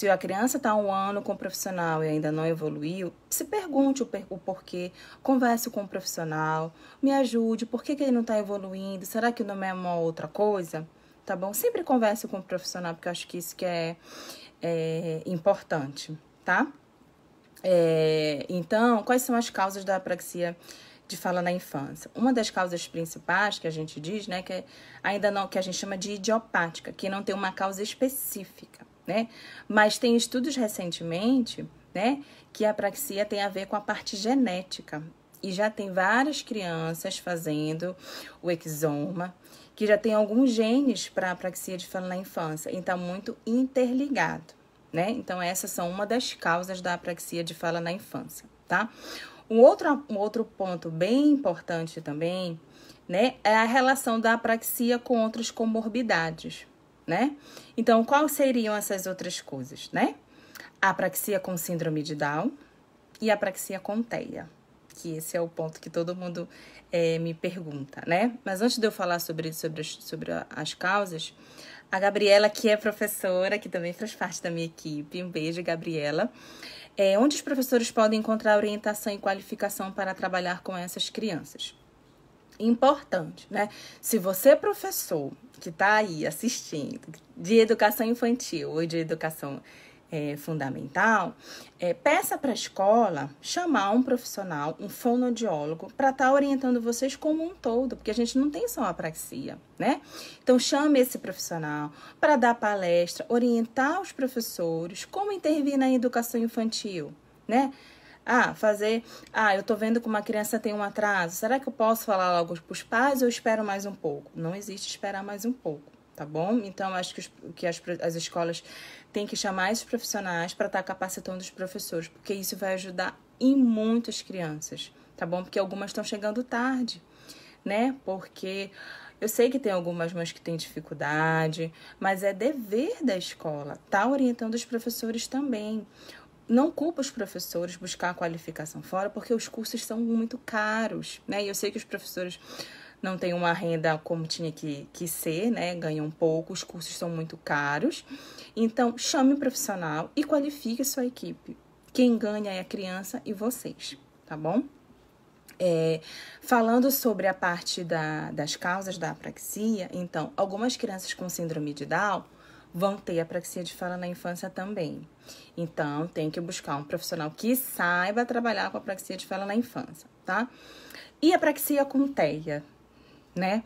a criança está 1 ano com o profissional e ainda não evoluiu, se pergunte o porquê, converse com o profissional, me ajude, por que ele não está evoluindo, será que não é uma outra coisa? Tá bom? Sempre converse com o profissional, porque eu acho que isso que é importante, tá? Então, quais são as causas da apraxia de fala na infância. Uma das causas principais que a gente diz, né, que ainda não, que a gente chama de idiopática, que não tem uma causa específica, né? Mas tem estudos recentemente, né, que a apraxia tem a ver com a parte genética. E já tem várias crianças fazendo o exoma, que já tem alguns genes para apraxia de fala na infância, e está muito interligado, né? Então, essas são uma das causas da apraxia de fala na infância, tá? Um outro ponto bem importante também, né, é a relação da apraxia com outras comorbidades, né? Então, quais seriam essas outras coisas, né? A apraxia com síndrome de Down e a apraxia com TEA, que esse é o ponto que todo mundo me pergunta, né? Mas antes de eu falar sobre as causas, a Gabriela, que é professora, que também faz parte da minha equipe, um beijo, Gabriela. Onde os professores podem encontrar orientação e qualificação para trabalhar com essas crianças? Importante, né? Se você é professor que está aí assistindo de educação infantil ou de educação fundamental, peça para a escola chamar um profissional, um fonoaudiólogo, para estar orientando vocês como um todo, porque a gente não tem só apraxia, né? Então, chame esse profissional para dar palestra, orientar os professores como intervir na educação infantil, né? Eu tô vendo que uma criança tem um atraso, será que eu posso falar logo para os pais ou espero mais um pouco? Não existe esperar mais um pouco, tá bom? Então, acho que as escolas têm que chamar esses profissionais para estar capacitando os professores, porque isso vai ajudar em muitas crianças, tá bom? Porque algumas estão chegando tarde, né? Porque eu sei que tem algumas mães que têm dificuldade, mas é dever da escola tá orientando os professores também. Não culpa os professores buscar a qualificação fora, porque os cursos são muito caros, né? E eu sei que os professores não têm uma renda como tinha que ser, né? Ganham pouco, os cursos são muito caros. Então, chame o profissional e qualifique a sua equipe. Quem ganha é a criança e vocês, tá bom? Falando sobre a parte das causas da apraxia, então, algumas crianças com síndrome de Down vão ter apraxia de fala na infância também. Então, tem que buscar um profissional que saiba trabalhar com apraxia de fala na infância, tá? E apraxia com TEA, né?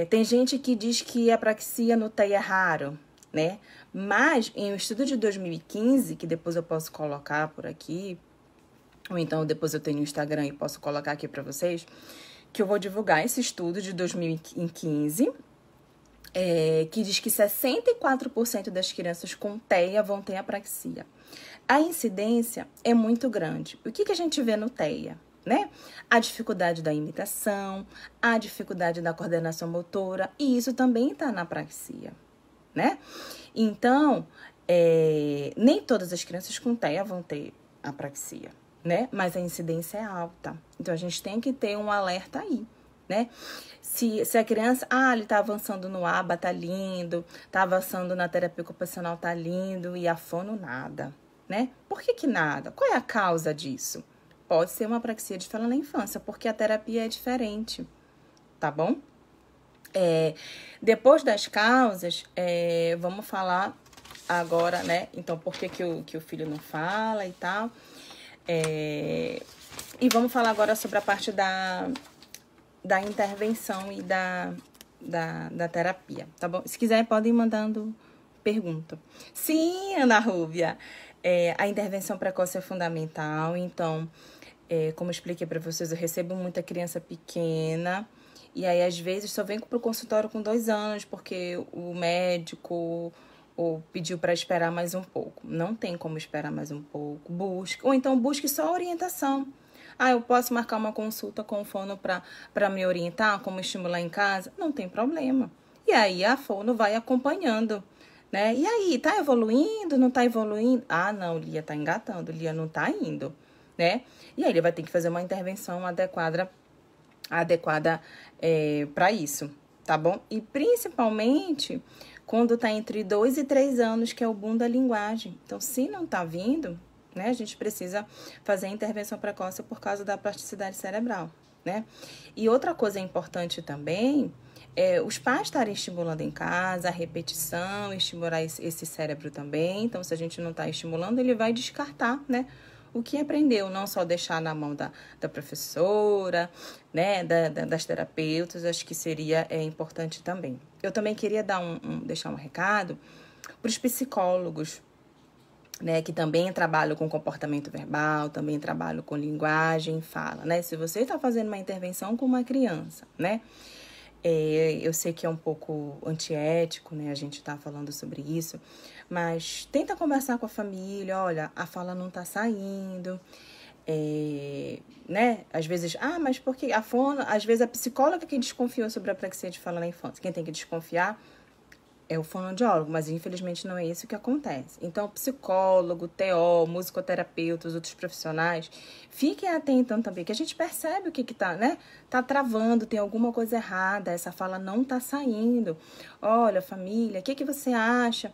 Tem gente que diz que apraxia no TEA é raro, né? Mas, em um estudo de 2015, que depois eu posso colocar por aqui, ou então depois eu tenho o Instagram e posso colocar aqui para vocês, que eu vou divulgar esse estudo de 2015, que diz que 64% das crianças com TEA vão ter apraxia. A incidência é muito grande. O que a gente vê no TEA, né? A dificuldade da imitação, a dificuldade da coordenação motora, e isso também está na apraxia, né? Então, nem todas as crianças com TEA vão ter apraxia, né? Mas a incidência é alta. Então, a gente tem que ter um alerta aí, né? Se a criança, ele tá avançando no ABA, tá lindo, tá avançando na terapia ocupacional, tá lindo, e a fono nada, né? Por que nada? Qual é a causa disso? Pode ser uma apraxia de fala na infância, porque a terapia é diferente, tá bom? Depois das causas, vamos falar agora, né? Então, por que o filho não fala e tal. E vamos falar agora sobre a parte da intervenção e da terapia, tá bom? Se quiser, podem ir mandando pergunta. Sim, Ana Rúbia, a intervenção precoce é fundamental. Então, como eu expliquei para vocês, eu recebo muita criança pequena e aí, às vezes, só venho pro consultório com 2 anos porque o médico pediu para esperar mais um pouco. Não tem como esperar mais um pouco. Ou então busque só orientação. Eu posso marcar uma consulta com o fono para me orientar, como estimular em casa? Não tem problema. E aí, a fono vai acompanhando, né? E aí, tá evoluindo? Não tá evoluindo? Não, Lia tá engatando, Lia não tá indo, né? E aí, ele vai ter que fazer uma intervenção adequada para isso, tá bom? E principalmente quando tá entre 2 e 3 anos, que é o boom da linguagem. Então, se não tá vindo, né, a gente precisa fazer a intervenção precoce por causa da plasticidade cerebral, né? E outra coisa importante também é os pais estarem estimulando em casa, a repetição, estimular esse cérebro também. Então, se a gente não está estimulando, ele vai descartar, né, o que aprendeu, não só deixar na mão da professora, né, das terapeutas, acho que seria importante também. Eu também queria deixar um recado para os psicólogos, né, que também trabalham com comportamento verbal, também trabalham com linguagem, fala, né? Se você está fazendo uma intervenção com uma criança, né? Eu sei que é um pouco antiético, né? A gente tá falando sobre isso, mas tenta conversar com a família, olha, a fala não tá saindo, né? Às vezes, mas porque a fono, às vezes a psicóloga que desconfiou sobre a apraxia de fala na infância, quem tem que desconfiar é o fonoaudiólogo, mas infelizmente não é isso que acontece. Então, psicólogo, TO, musicoterapeuta, os outros profissionais, fiquem atentos também, que a gente percebe o que tá, né? Tá travando, tem alguma coisa errada, essa fala não tá saindo. Olha, família, o que você acha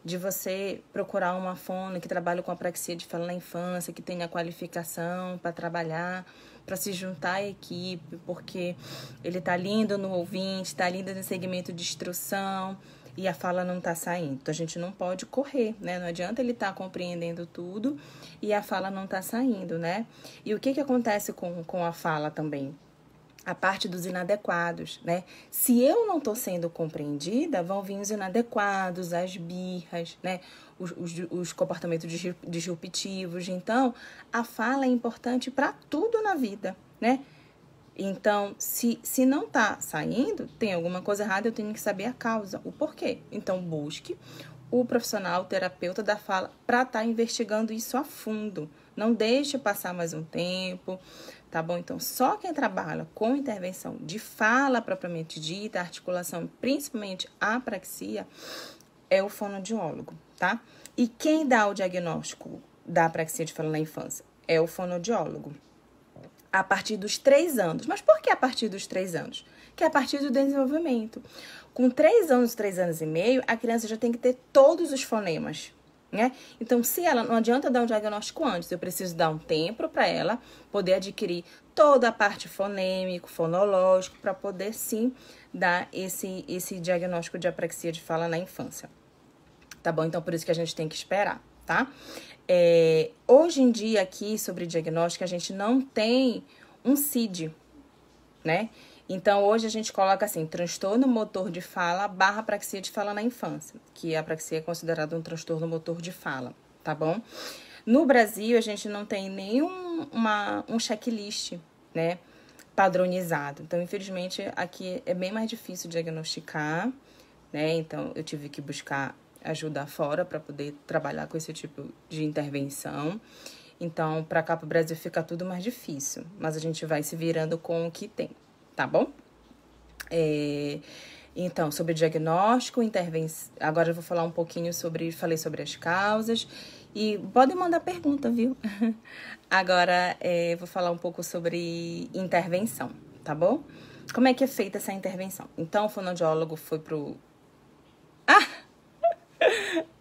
de você procurar uma fono que trabalha com apraxia de fala na infância, que tenha qualificação para trabalhar, para se juntar à equipe, porque ele tá lindo no ouvinte, tá lindo no segmento de instrução e a fala não tá saindo. Então, a gente não pode correr, né? Não adianta ele estar compreendendo tudo e a fala não tá saindo, né? E o que acontece com a fala também? A parte dos inadequados, né? Se eu não tô sendo compreendida, vão vir os inadequados, as birras, né? Os comportamentos disruptivos. Então, a fala é importante para tudo na vida, né? Então, se não tá saindo, tem alguma coisa errada, eu tenho que saber a causa, o porquê. Então, busque o profissional, o terapeuta da fala, para estar investigando isso a fundo. Não deixe passar mais um tempo, tá bom? Então, só quem trabalha com intervenção de fala propriamente dita, articulação, principalmente a apraxia, é o fonoaudiólogo, tá? E quem dá o diagnóstico da apraxia de fala na infância é o fonoaudiólogo. A partir dos 3 anos. Mas por que a partir dos 3 anos? Que é a partir do desenvolvimento. Com 3 anos, 3 anos e meio, a criança já tem que ter todos os fonemas, né? Então, se ela não adianta dar um diagnóstico antes, eu preciso dar um tempo para ela poder adquirir toda a parte fonêmico, fonológico, para poder sim dar esse diagnóstico de apraxia de fala na infância. Tá bom? Então, por isso que a gente tem que esperar, tá? Hoje em dia, aqui, sobre diagnóstico, a gente não tem um CID, né? Então, hoje a gente coloca assim, transtorno motor de fala / apraxia de fala na infância, que a apraxia é considerada um transtorno motor de fala, tá bom? No Brasil, a gente não tem nenhum um checklist, né, padronizado. Então, infelizmente, aqui é bem mais difícil diagnosticar, né? Então, eu tive que buscar ajuda fora para poder trabalhar com esse tipo de intervenção. Então, para cá, para o Brasil, fica tudo mais difícil. Mas a gente vai se virando com o que tem, tá bom? Então, sobre diagnóstico, intervenção. Agora eu vou falar um pouquinho falei sobre as causas. E podem mandar pergunta, viu? Agora, vou falar um pouco sobre intervenção, tá bom? Como é que é feita essa intervenção? Então, o fonoaudiólogo foi pro...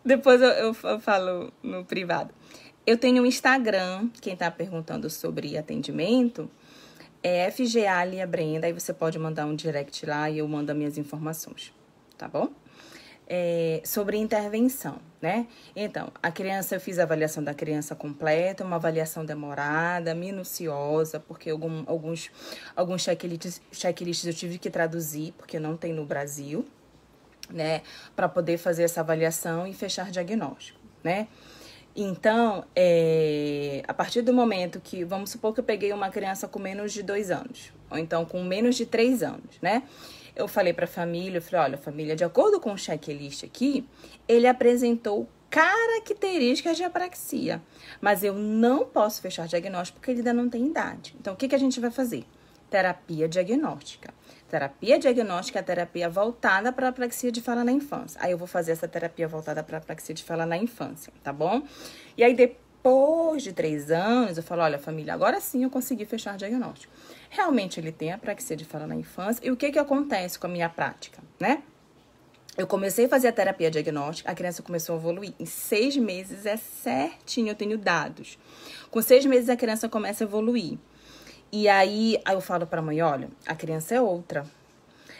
Depois eu falo no privado. Eu tenho um Instagram, quem tá perguntando sobre atendimento, é FGA Lia Brenda, aí você pode mandar um direct lá e eu mando as minhas informações, tá bom? Sobre intervenção, né? Então, eu fiz a avaliação da criança completa, uma avaliação demorada, minuciosa, porque alguns checklists eu tive que traduzir, porque não tem no Brasil, né? Para poder fazer essa avaliação e fechar diagnóstico, né? Então, a partir do momento que, vamos supor que eu peguei uma criança com menos de 2 anos, ou então com menos de 3 anos, né? Eu falei para a família, eu falei, olha, família, de acordo com o checklist aqui, ele apresentou características de apraxia, mas eu não posso fechar diagnóstico porque ele ainda não tem idade. Então, o que a gente vai fazer? Terapia diagnóstica. Terapia diagnóstica é a terapia voltada para a apraxia de fala na infância. Aí eu vou fazer essa terapia voltada para a apraxia de fala na infância, tá bom? E aí depois de 3 anos, eu falo, olha, família, agora sim eu consegui fechar diagnóstico. Realmente ele tem apraxia de fala na infância. E o que acontece com a minha prática, né? Eu comecei a fazer a terapia diagnóstica, a criança começou a evoluir. Em 6 meses é certinho, eu tenho dados. Com 6 meses a criança começa a evoluir. E aí eu falo pra mãe, olha, a criança é outra.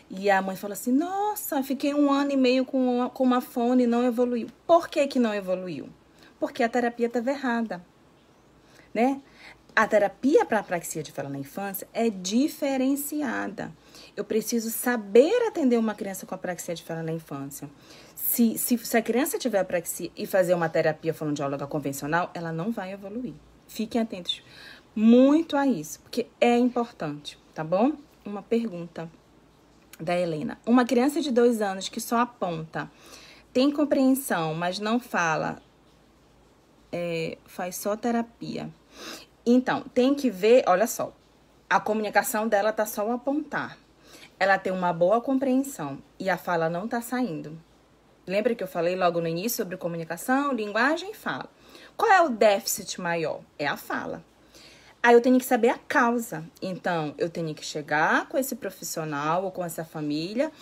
E a mãe fala assim, nossa, fiquei 1 ano e meio com uma fone e não evoluiu. Por que não evoluiu? porque a terapia estava errada, né? A terapia para apraxia de fala na infância é diferenciada. Eu preciso saber atender uma criança com apraxia de fala na infância. Se a criança tiver apraxia e fazer uma terapia fonoaudióloga convencional, ela não vai evoluir. Fiquem atentos muito a isso, porque é importante, tá bom? Uma pergunta da Helena. Uma criança de 2 anos que só aponta, tem compreensão, mas não fala, faz só terapia. Então, tem que ver, olha só, a comunicação dela tá só o apontar. Ela tem uma boa compreensão e a fala não tá saindo. Lembra que eu falei logo no início sobre comunicação, linguagem e fala? Qual é o déficit maior? É a fala. Aí eu tenho que saber a causa. Então, eu tenho que chegar com esse profissional ou com essa família,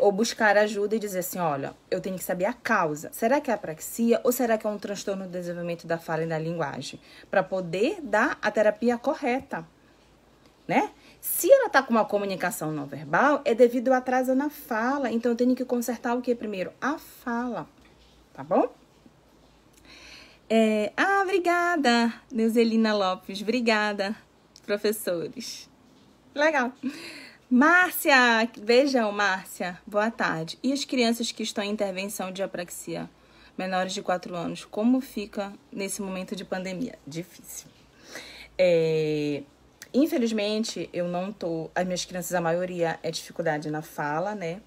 ou buscar ajuda e dizer assim, olha, eu tenho que saber a causa. Será que é apraxia ou será que é um transtorno do desenvolvimento da fala e da linguagem? Para poder dar a terapia correta, né? Se ela tá com uma comunicação não verbal, é devido ao atraso na fala. Então, eu tenho que consertar o que primeiro? A fala, tá bom? Obrigada, Neuzelina Lopes. Obrigada, professores. Legal. Márcia, beijão, Márcia. Boa tarde. E as crianças que estão em intervenção de apraxia, menores de 4 anos, como fica nesse momento de pandemia? Difícil. Infelizmente, eu não tô... As minhas crianças, a maioria, é dificuldade na fala, né?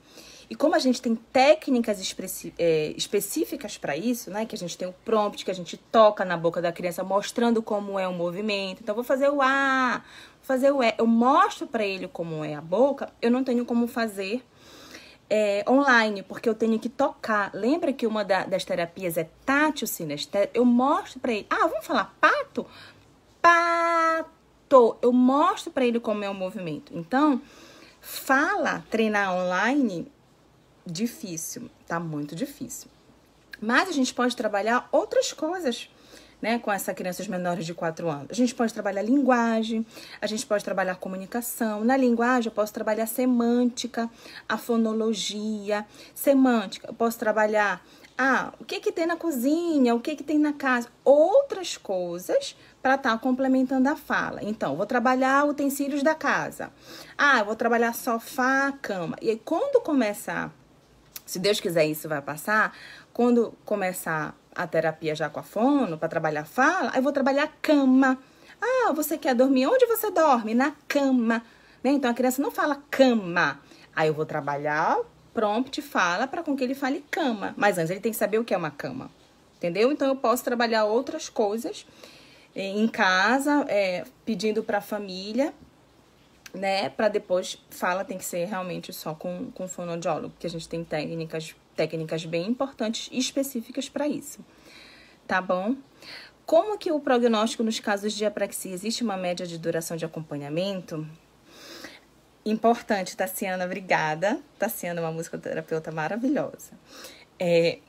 E como a gente tem técnicas específicas para isso, né? Que a gente tem o prompt, que a gente toca na boca da criança, mostrando como é o movimento. Então, vou fazer o A, vou fazer o E. Eu mostro para ele como é a boca. Eu não tenho como fazer online, porque eu tenho que tocar. Lembra que uma das terapias é tátil sinestésico? Eu mostro para ele. Vamos falar pato? Pato. Eu mostro para ele como é o movimento. Então, treinar online... difícil, tá muito difícil. Mas a gente pode trabalhar outras coisas, né, com essas crianças menores de 4 anos. A gente pode trabalhar linguagem, a gente pode trabalhar comunicação. Na linguagem, eu posso trabalhar semântica, a fonologia. Semântica, eu posso trabalhar, o que tem na cozinha, o que tem na casa. Outras coisas para estar complementando a fala. Então, vou trabalhar utensílios da casa. Eu vou trabalhar sofá, cama. E aí, quando começar... Se Deus quiser, isso vai passar. Quando começar a terapia já com a fono, para trabalhar a fala, aí eu vou trabalhar cama. Você quer dormir? Onde você dorme? Na cama. Né? Então, a criança não fala cama. Aí eu vou trabalhar prompt fala para com que ele fale cama. Mas antes ele tem que saber o que é uma cama. Entendeu? Então, eu posso trabalhar outras coisas em casa, pedindo para a família, né, para depois fala tem que ser realmente só com fonoaudiólogo, porque a gente tem técnicas bem importantes e específicas para isso, tá bom? Como que o prognóstico nos casos de apraxia? Existe uma média de duração de acompanhamento? Importante, Tassiana, obrigada. Tassiana é uma musicoterapeuta maravilhosa.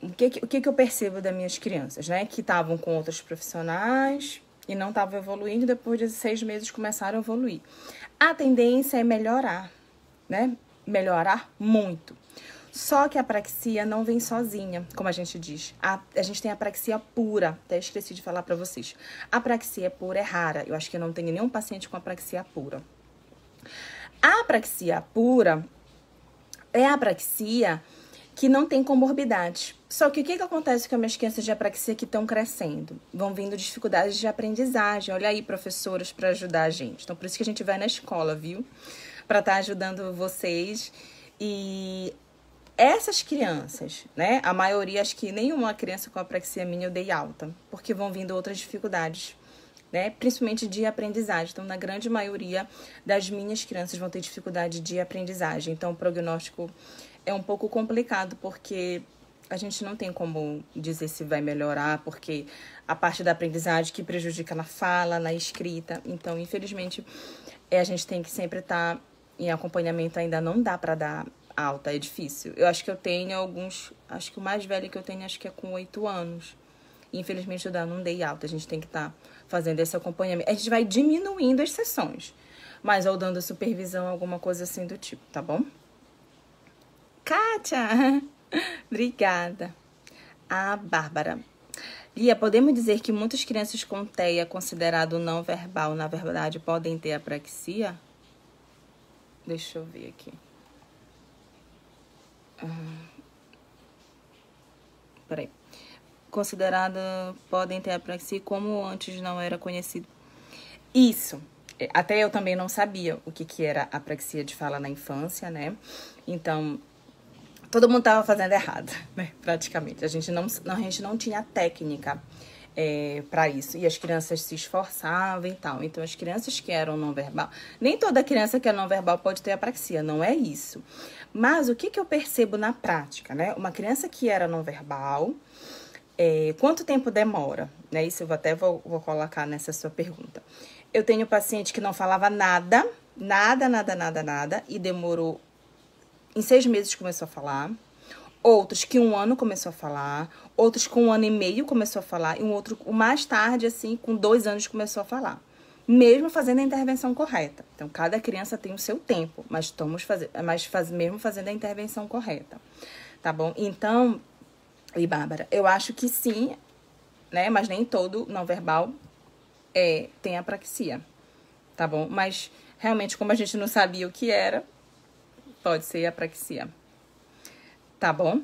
O que eu percebo das minhas crianças, né, que estavam com outros profissionais e não estavam evoluindo, depois de 6 meses começaram a evoluir. A tendência é melhorar, né? Melhorar muito. Só que a apraxia não vem sozinha, como a gente diz. A gente tem apraxia pura, até esqueci de falar pra vocês. A apraxia pura é rara, eu acho que eu não tenho nenhum paciente com apraxia pura. A apraxia pura é a apraxia que não tem comorbidade. Só que o que acontece com as minhas crianças de apraxia que estão crescendo? Vão vindo dificuldades de aprendizagem. Olha aí, professoras, para ajudar a gente. Então, por isso que a gente vai na escola, viu? Para estar ajudando vocês. E essas crianças, né? A maioria, acho que nenhuma criança com apraxia minha eu dei alta. Porque vão vindo outras dificuldades, né? Principalmente de aprendizagem. Então, na grande maioria das minhas crianças vão ter dificuldade de aprendizagem. Então, o prognóstico é um pouco complicado, porque a gente não tem como dizer se vai melhorar, porque a parte da aprendizagem que prejudica na fala, na escrita. Então, infelizmente, a gente tem que sempre estar em acompanhamento. Ainda não dá para dar alta, é difícil. Eu acho que eu tenho alguns... Acho que o mais velho que eu tenho, acho que é com 8 anos. Infelizmente, eu não dei alta. A gente tem que estar fazendo esse acompanhamento. A gente vai diminuindo as sessões, mas ou dando supervisão, alguma coisa assim do tipo, tá bom? Kátia, obrigada. A Bárbara. Lia, podemos dizer que muitas crianças com TEA considerado não verbal, na verdade, podem ter apraxia? Deixa eu ver aqui. Peraí. Considerada podem ter apraxia como antes não era conhecido. Isso. Até eu também não sabia o que era apraxia de fala na infância, né? Então, todo mundo estava fazendo errado, né? Praticamente. A gente não tinha técnica para isso. E as crianças se esforçavam e tal. Então, as crianças que eram não verbal... Nem toda criança que é não verbal pode ter apraxia, não é isso. Mas o que eu percebo na prática, né? Uma criança que era não verbal... quanto tempo demora? Né? Isso eu vou colocar nessa sua pergunta. Eu tenho paciente que não falava nada, e demorou... Em 6 meses começou a falar. Outros que 1 ano começou a falar. Outros com 1 ano e meio começou a falar. E um outro, mais tarde, assim, com 2 anos começou a falar. Mesmo fazendo a intervenção correta. Então, cada criança tem o seu tempo, mas mesmo fazendo a intervenção correta. Tá bom? Então, e Bárbara, eu acho que sim, né? Mas nem todo não verbal tem apraxia. Tá bom? Mas, realmente, como a gente não sabia o que era, pode ser apraxia. Tá bom?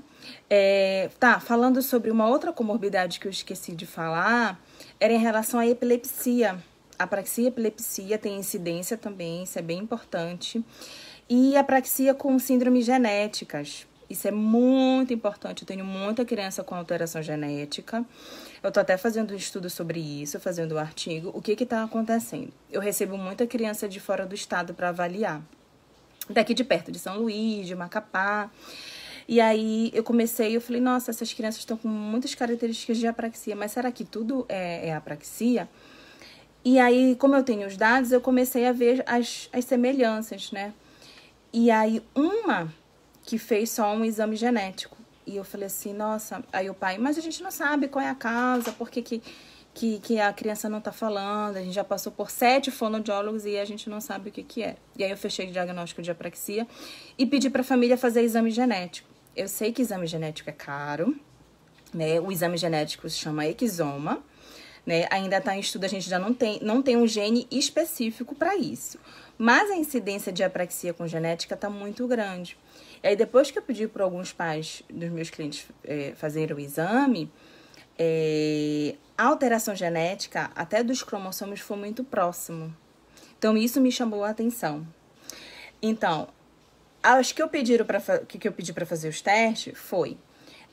Falando sobre uma outra comorbidade que eu esqueci de falar, era em relação à epilepsia. Apraxia e epilepsia tem incidência também, isso é bem importante. E apraxia com síndromes genéticas. Isso é muito importante. Eu tenho muita criança com alteração genética. Eu tô até fazendo um estudo sobre isso, fazendo um artigo. O que tá acontecendo? Eu recebo muita criança de fora do estado para avaliar. Daqui de perto, de São Luís, de Macapá. E aí eu falei, nossa, essas crianças estão com muitas características de apraxia, mas será que tudo é apraxia? E aí, como eu tenho os dados, eu comecei a ver as semelhanças, né? E aí, uma que fez só um exame genético. E eu falei assim, nossa, aí o pai, mas a gente não sabe qual é a causa, por que a criança não tá falando, a gente já passou por 7 fonoaudiólogos e a gente não sabe o que é. E aí eu fechei o diagnóstico de apraxia e pedi pra família fazer exame genético. Eu sei que exame genético é caro, né? O exame genético se chama exoma, né? Ainda tá em estudo, a gente já não tem um gene específico para isso. Mas a incidência de apraxia com genética tá muito grande. E aí depois que eu pedi para alguns pais dos meus clientes fazerem o exame, a alteração genética, até dos cromossomos, foi muito próximo. Então, isso me chamou a atenção. Então, acho que eu pedi para fazer os testes foi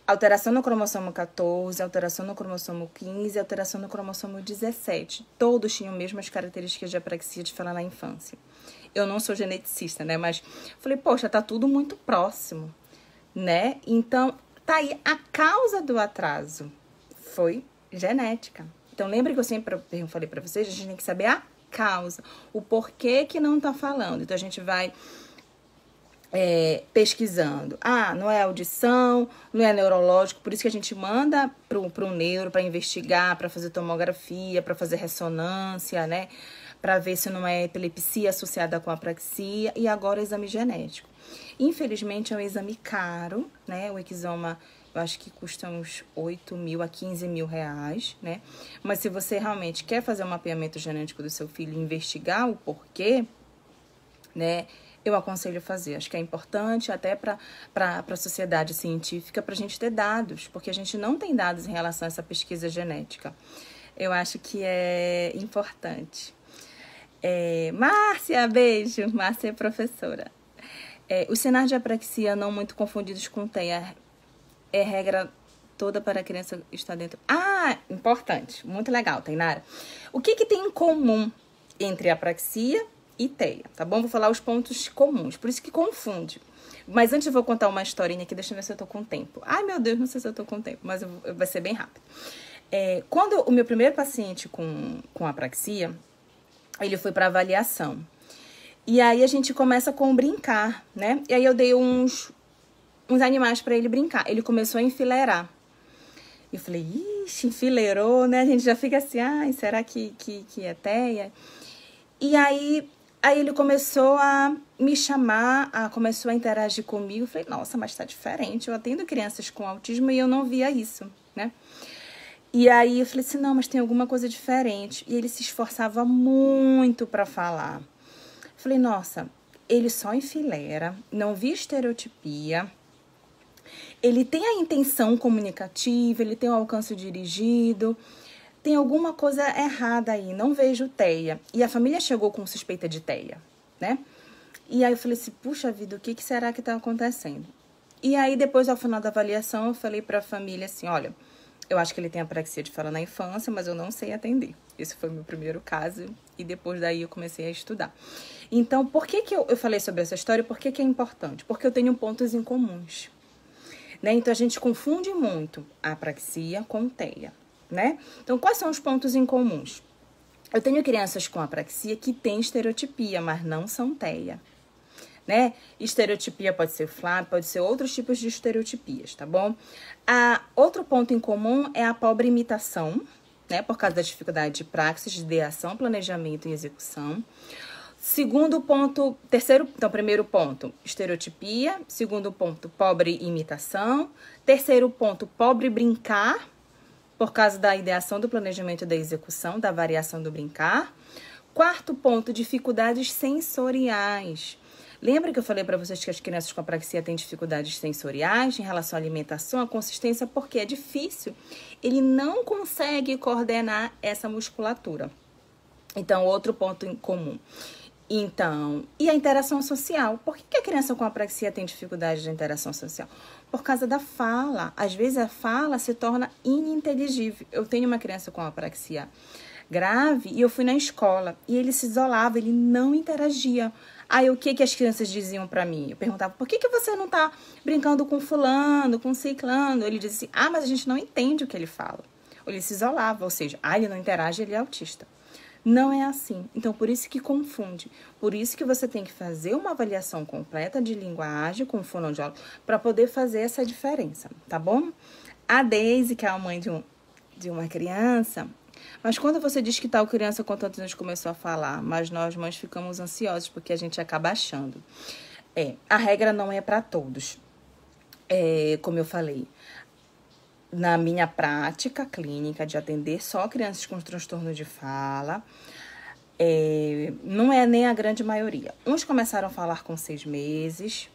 alteração no cromossomo 14, alteração no cromossomo 15, alteração no cromossomo 17. Todos tinham mesmas características de apraxia de fala na infância. Eu não sou geneticista, né? Mas falei, poxa, tá tudo muito próximo, né? Então, tá aí a causa do atraso. Foi genética. Então, lembra que eu sempre falei pra vocês, a gente tem que saber a causa, o porquê que não tá falando. Então, a gente vai pesquisando. Não é audição, não é neurológico, por isso que a gente manda pro neuro para investigar, para fazer tomografia, para fazer ressonância, né? Para ver se não é epilepsia associada com apraxia, e agora o exame genético. Infelizmente, é um exame caro, né? O exoma, eu acho que custa uns 8 mil a 15 mil reais, né? Mas se você realmente quer fazer um mapeamento genético do seu filho e investigar o porquê, né? Eu aconselho fazer. Acho que é importante até para a sociedade científica, para a gente ter dados, porque a gente não tem dados em relação a essa pesquisa genética. Eu acho que é importante. Márcia, beijo. Márcia é professora. Os sinais de apraxia não muito confundidos com TEA é regra toda para a criança estar dentro. Importante. Muito legal, Tainara. O que tem em comum entre apraxia e TEA, tá bom? Vou falar os pontos comuns, por isso que confunde. Mas antes eu vou contar uma historinha aqui, deixa eu ver se eu tô com tempo. Ai, meu Deus, não sei se eu tô com tempo, mas vai ser bem rápido. Quando o meu primeiro paciente com apraxia, ele foi para avaliação. E aí a gente começa com brincar, né? E aí eu dei uns animais para ele brincar. Ele começou a enfileirar. Eu falei, ixi, enfileirou, né? A gente já fica assim, será que é TEA? E aí ele começou a me chamar, começou a interagir comigo. Eu falei, nossa, mas tá diferente. Eu atendo crianças com autismo e eu não via isso, né? E aí eu falei assim, não, mas tem alguma coisa diferente. E ele se esforçava muito para falar. Falei, nossa, ele só enfileira, não vi estereotipia. Ele tem a intenção comunicativa, ele tem o alcance dirigido. Tem alguma coisa errada aí, não vejo TEA. E a família chegou com suspeita de TEA, né? E aí eu falei assim, puxa vida, o que será que tá acontecendo? E aí depois, ao final da avaliação, eu falei pra família assim, olha, eu acho que ele tem apraxia de fala na infância, mas eu não sei atender. Esse foi o meu primeiro caso e depois daí eu comecei a estudar. Então, por que eu falei sobre essa história? Por que é importante? Porque eu tenho pontos em comuns, né? Então, a gente confunde muito a apraxia com TEA, né? Então, quais são os pontos em comuns? Eu tenho crianças com apraxia que têm estereotipia, mas não são TEA, né? Estereotipia pode ser FLAP, pode ser outros tipos de estereotipias, tá bom? Outro ponto em comum é a pobre imitação, né? Por causa da dificuldade de praxis, de ideação, planejamento e execução. Segundo ponto, primeiro ponto, estereotipia. Segundo ponto, pobre imitação. Terceiro ponto, pobre brincar, por causa da ideação, do planejamento e da execução, da variação do brincar. Quarto ponto, dificuldades sensoriais. Lembra que eu falei para vocês que as crianças com apraxia têm dificuldades sensoriais em relação à alimentação, à consistência, porque é difícil. Ele não consegue coordenar essa musculatura. Então, outro ponto em comum. Então, e a interação social? Por que a criança com apraxia tem dificuldade de interação social? Por causa da fala. Às vezes a fala se torna ininteligível. Eu tenho uma criança com apraxia grave e eu fui na escola e ele se isolava, ele não interagia. Aí o que as crianças diziam pra mim? Eu perguntava, por que você não tá brincando com fulano, com ciclano? Ele dizia assim, mas a gente não entende o que ele fala. Ou ele se isolava, ou seja, ele não interage, ele é autista. Não é assim. Então, por isso que confunde. Por isso que você tem que fazer uma avaliação completa de linguagem com o fonoaudiólogo para poder fazer essa diferença, tá bom? A Daisy, que é a mãe de uma criança, mas quando você diz que tal criança com tantos anos começou a falar, mas nós mães ficamos ansiosos porque a gente acaba achando. A regra não é para todos. Como eu falei, na minha prática clínica de atender só crianças com transtorno de fala, não é nem a grande maioria. Uns começaram a falar com 6 meses,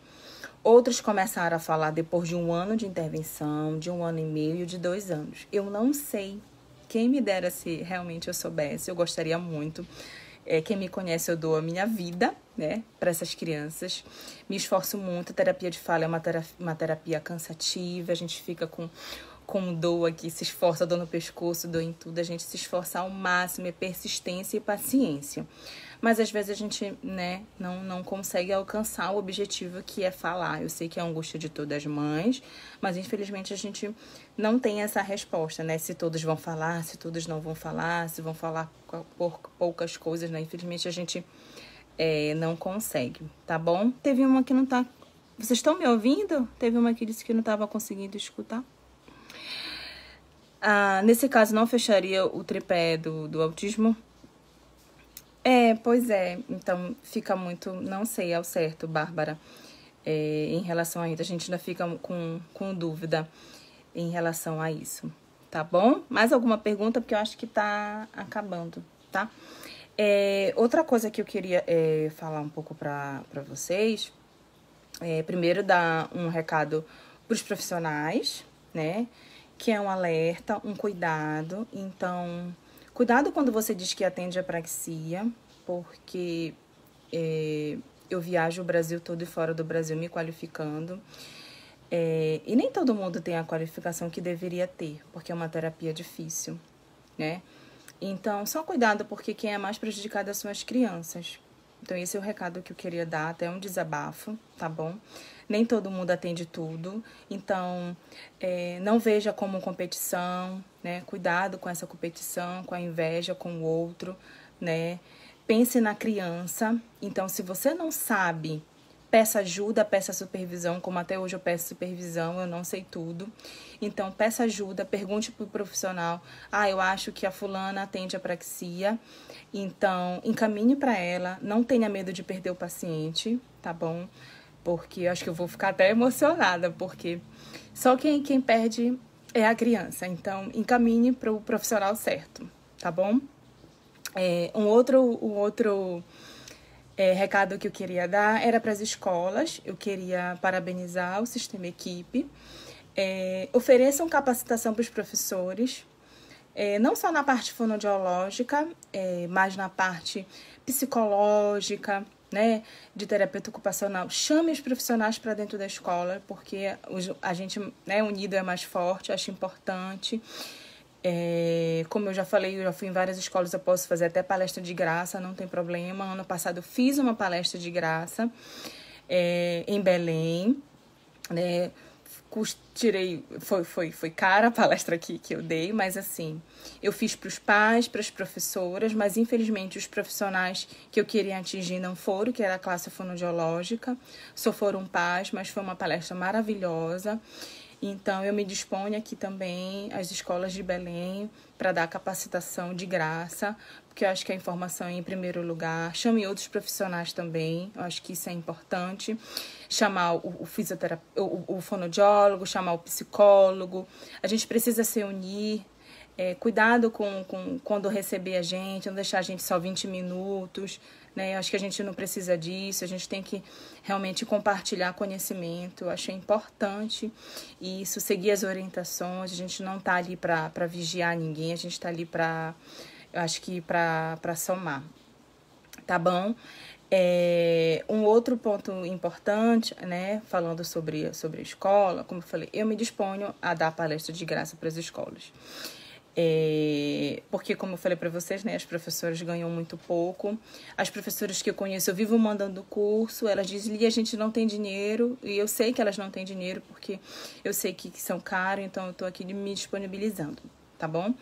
outros começaram a falar depois de 1 ano de intervenção, de 1 ano e meio, de 2 anos. Eu não sei. Quem me dera se realmente eu soubesse, eu gostaria muito. Quem me conhece, eu dou a minha vida, né, para essas crianças. Me esforço muito. A terapia de fala é uma terapia cansativa, a gente fica com dor aqui, se esforça, dor no pescoço, dor em tudo. A gente se esforça ao máximo, é persistência e paciência. Mas às vezes a gente, né, não consegue alcançar o objetivo que é falar. Eu sei que é a angústia de todas as mães, mas infelizmente a gente não tem essa resposta, né? Se todos vão falar, se todos não vão falar, se vão falar por poucas coisas, né? Infelizmente a gente não consegue, tá bom? Teve uma que não tá... Vocês estão me ouvindo? Teve uma que disse que não estava conseguindo escutar. Nesse caso, não fecharia o tripé do autismo? Pois é. Então, fica muito... Não sei ao certo, Bárbara. Em relação a isso, a gente ainda fica com dúvida em relação a isso. Tá bom? Mais alguma pergunta? Porque eu acho que tá acabando, tá? Outra coisa que eu queria falar um pouco para vocês. Primeiro, dar um recado para os profissionais, né? Que é um alerta, um cuidado. Então, cuidado quando você diz que atende apraxia, porque eu viajo o Brasil todo e fora do Brasil me qualificando. E nem todo mundo tem a qualificação que deveria ter, porque é uma terapia difícil, né? Então, só cuidado, porque quem é mais prejudicado são as crianças. Então, esse é o recado que eu queria dar, até um desabafo, tá bom? Nem todo mundo atende tudo, então não veja como competição, né? Cuidado com essa competição, com a inveja com o outro, né? Pense na criança. Então, se você não sabe, peça ajuda, peça supervisão, como até hoje eu peço supervisão, eu não sei tudo. Então, peça ajuda, pergunte pro profissional. Eu acho que a fulana atende apraxia, então encaminhe para ela, não tenha medo de perder o paciente, tá bom? Porque eu acho que eu vou ficar até emocionada, porque só quem perde é a criança. Então, encaminhe para o profissional certo, tá bom? Um outro recado que eu queria dar era para as escolas. Eu queria parabenizar o Sistema Equipe. Ofereçam capacitação para os professores, não só na parte fonoaudiológica, mas na parte psicológica, né, de terapeuta ocupacional. Chame os profissionais para dentro da escola, porque a gente, né, unido é mais forte, acho importante. Como eu já falei, eu já fui em várias escolas, eu posso fazer até palestra de graça, não tem problema. Ano passado eu fiz uma palestra de graça em Belém, né? Foi cara a palestra aqui que eu dei, mas assim, eu fiz para os pais, para as professoras, mas infelizmente os profissionais que eu queria atingir não foram, que era a classe fonoaudiológica, só foram pais, mas foi uma palestra maravilhosa. Então, eu me disponho aqui também às escolas de Belém para dar capacitação de graça, porque eu acho que a informação é em primeiro lugar. Chame outros profissionais também, eu acho que isso é importante. Chamar o fisioterapeuta, o fonoaudiólogo, chamar o psicólogo. A gente precisa se unir. Cuidado com quando receber a gente, não deixar a gente só 20 minutos, né? Eu acho que a gente não precisa disso, a gente tem que realmente compartilhar conhecimento. Eu acho importante isso, seguir as orientações. A gente não tá ali para vigiar ninguém, a gente tá ali eu acho que para somar, tá bom? Um outro ponto importante, né, falando sobre a escola, como eu falei, eu me disponho a dar palestra de graça para as escolas. Porque, como eu falei para vocês, né, as professoras ganham muito pouco. As professoras que eu conheço, eu vivo mandando curso, elas dizem, Lia, a gente não tem dinheiro, e eu sei que elas não têm dinheiro, porque eu sei que são caros, então eu tô aqui me disponibilizando, tá bom?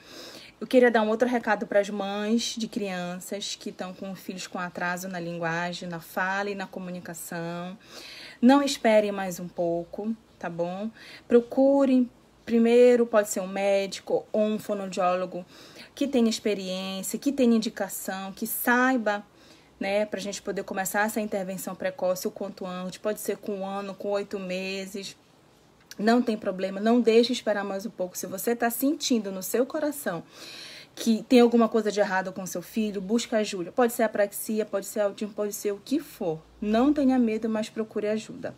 Eu queria dar um outro recado para as mães de crianças que estão com filhos com atraso na linguagem, na fala e na comunicação. Não esperem mais um pouco, tá bom? Procurem. Primeiro, pode ser um médico ou um fonoaudiólogo que tenha experiência, que tenha indicação, que saiba, né, para a gente poder começar essa intervenção precoce o quanto antes. Pode ser com 1 ano, com 8 meses. Não tem problema, não deixe esperar mais um pouco. Se você está sentindo no seu coração que tem alguma coisa de errado com seu filho, busca ajuda. Pode ser apraxia, pode ser autismo, pode ser o que for. Não tenha medo, mas procure ajuda.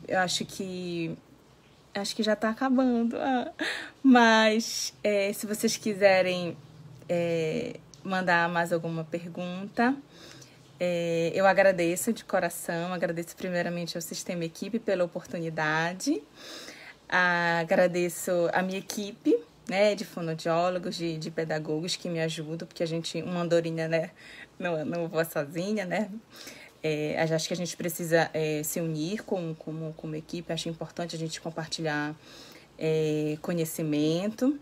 Eu acho que já tá acabando. Mas se vocês quiserem mandar mais alguma pergunta, eu agradeço de coração. Agradeço primeiramente ao Sistema Equipe pela oportunidade. Agradeço a minha equipe, né, de fonoaudiólogos, de pedagogos que me ajudam, porque uma andorinha, né, não voa sozinha, né? Acho que a gente precisa se unir como equipe. Acho importante a gente compartilhar conhecimento,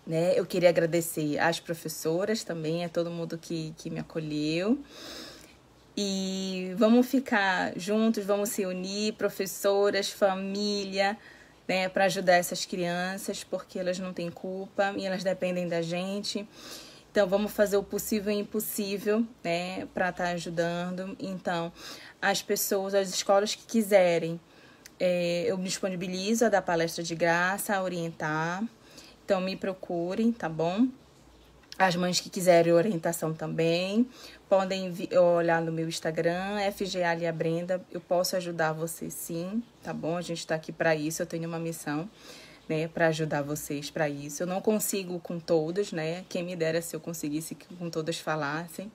né? Eu queria agradecer às professoras também, a todo mundo que me acolheu. E vamos ficar juntos, vamos se unir, professoras, família, né, para ajudar essas crianças, porque elas não têm culpa e elas dependem da gente. Então, vamos fazer o possível e impossível, né, para estar ajudando. Então, as pessoas, as escolas que quiserem, eu me disponibilizo a dar palestra de graça, a orientar. Então, me procurem, tá bom? As mães que quiserem orientação também, podem olhar no meu Instagram, FGA Brenda. Eu posso ajudar vocês sim, tá bom? A gente está aqui para isso, eu tenho uma missão, né, para ajudar vocês para isso. Eu não consigo com todos, né? Quem me dera se eu conseguisse que com todas falassem,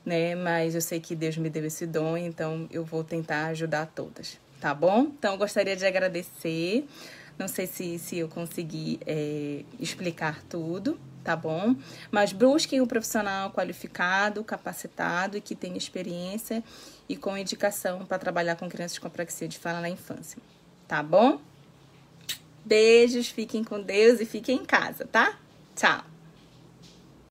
né? Mas eu sei que Deus me deu esse dom, então eu vou tentar ajudar todas, tá bom? Então, eu gostaria de agradecer. Não sei se eu consegui explicar tudo, tá bom? Mas busquem um profissional qualificado, capacitado e que tenha experiência e com indicação para trabalhar com crianças com apraxia de fala na infância, tá bom? Beijos, fiquem com Deus e fiquem em casa, tá? Tchau!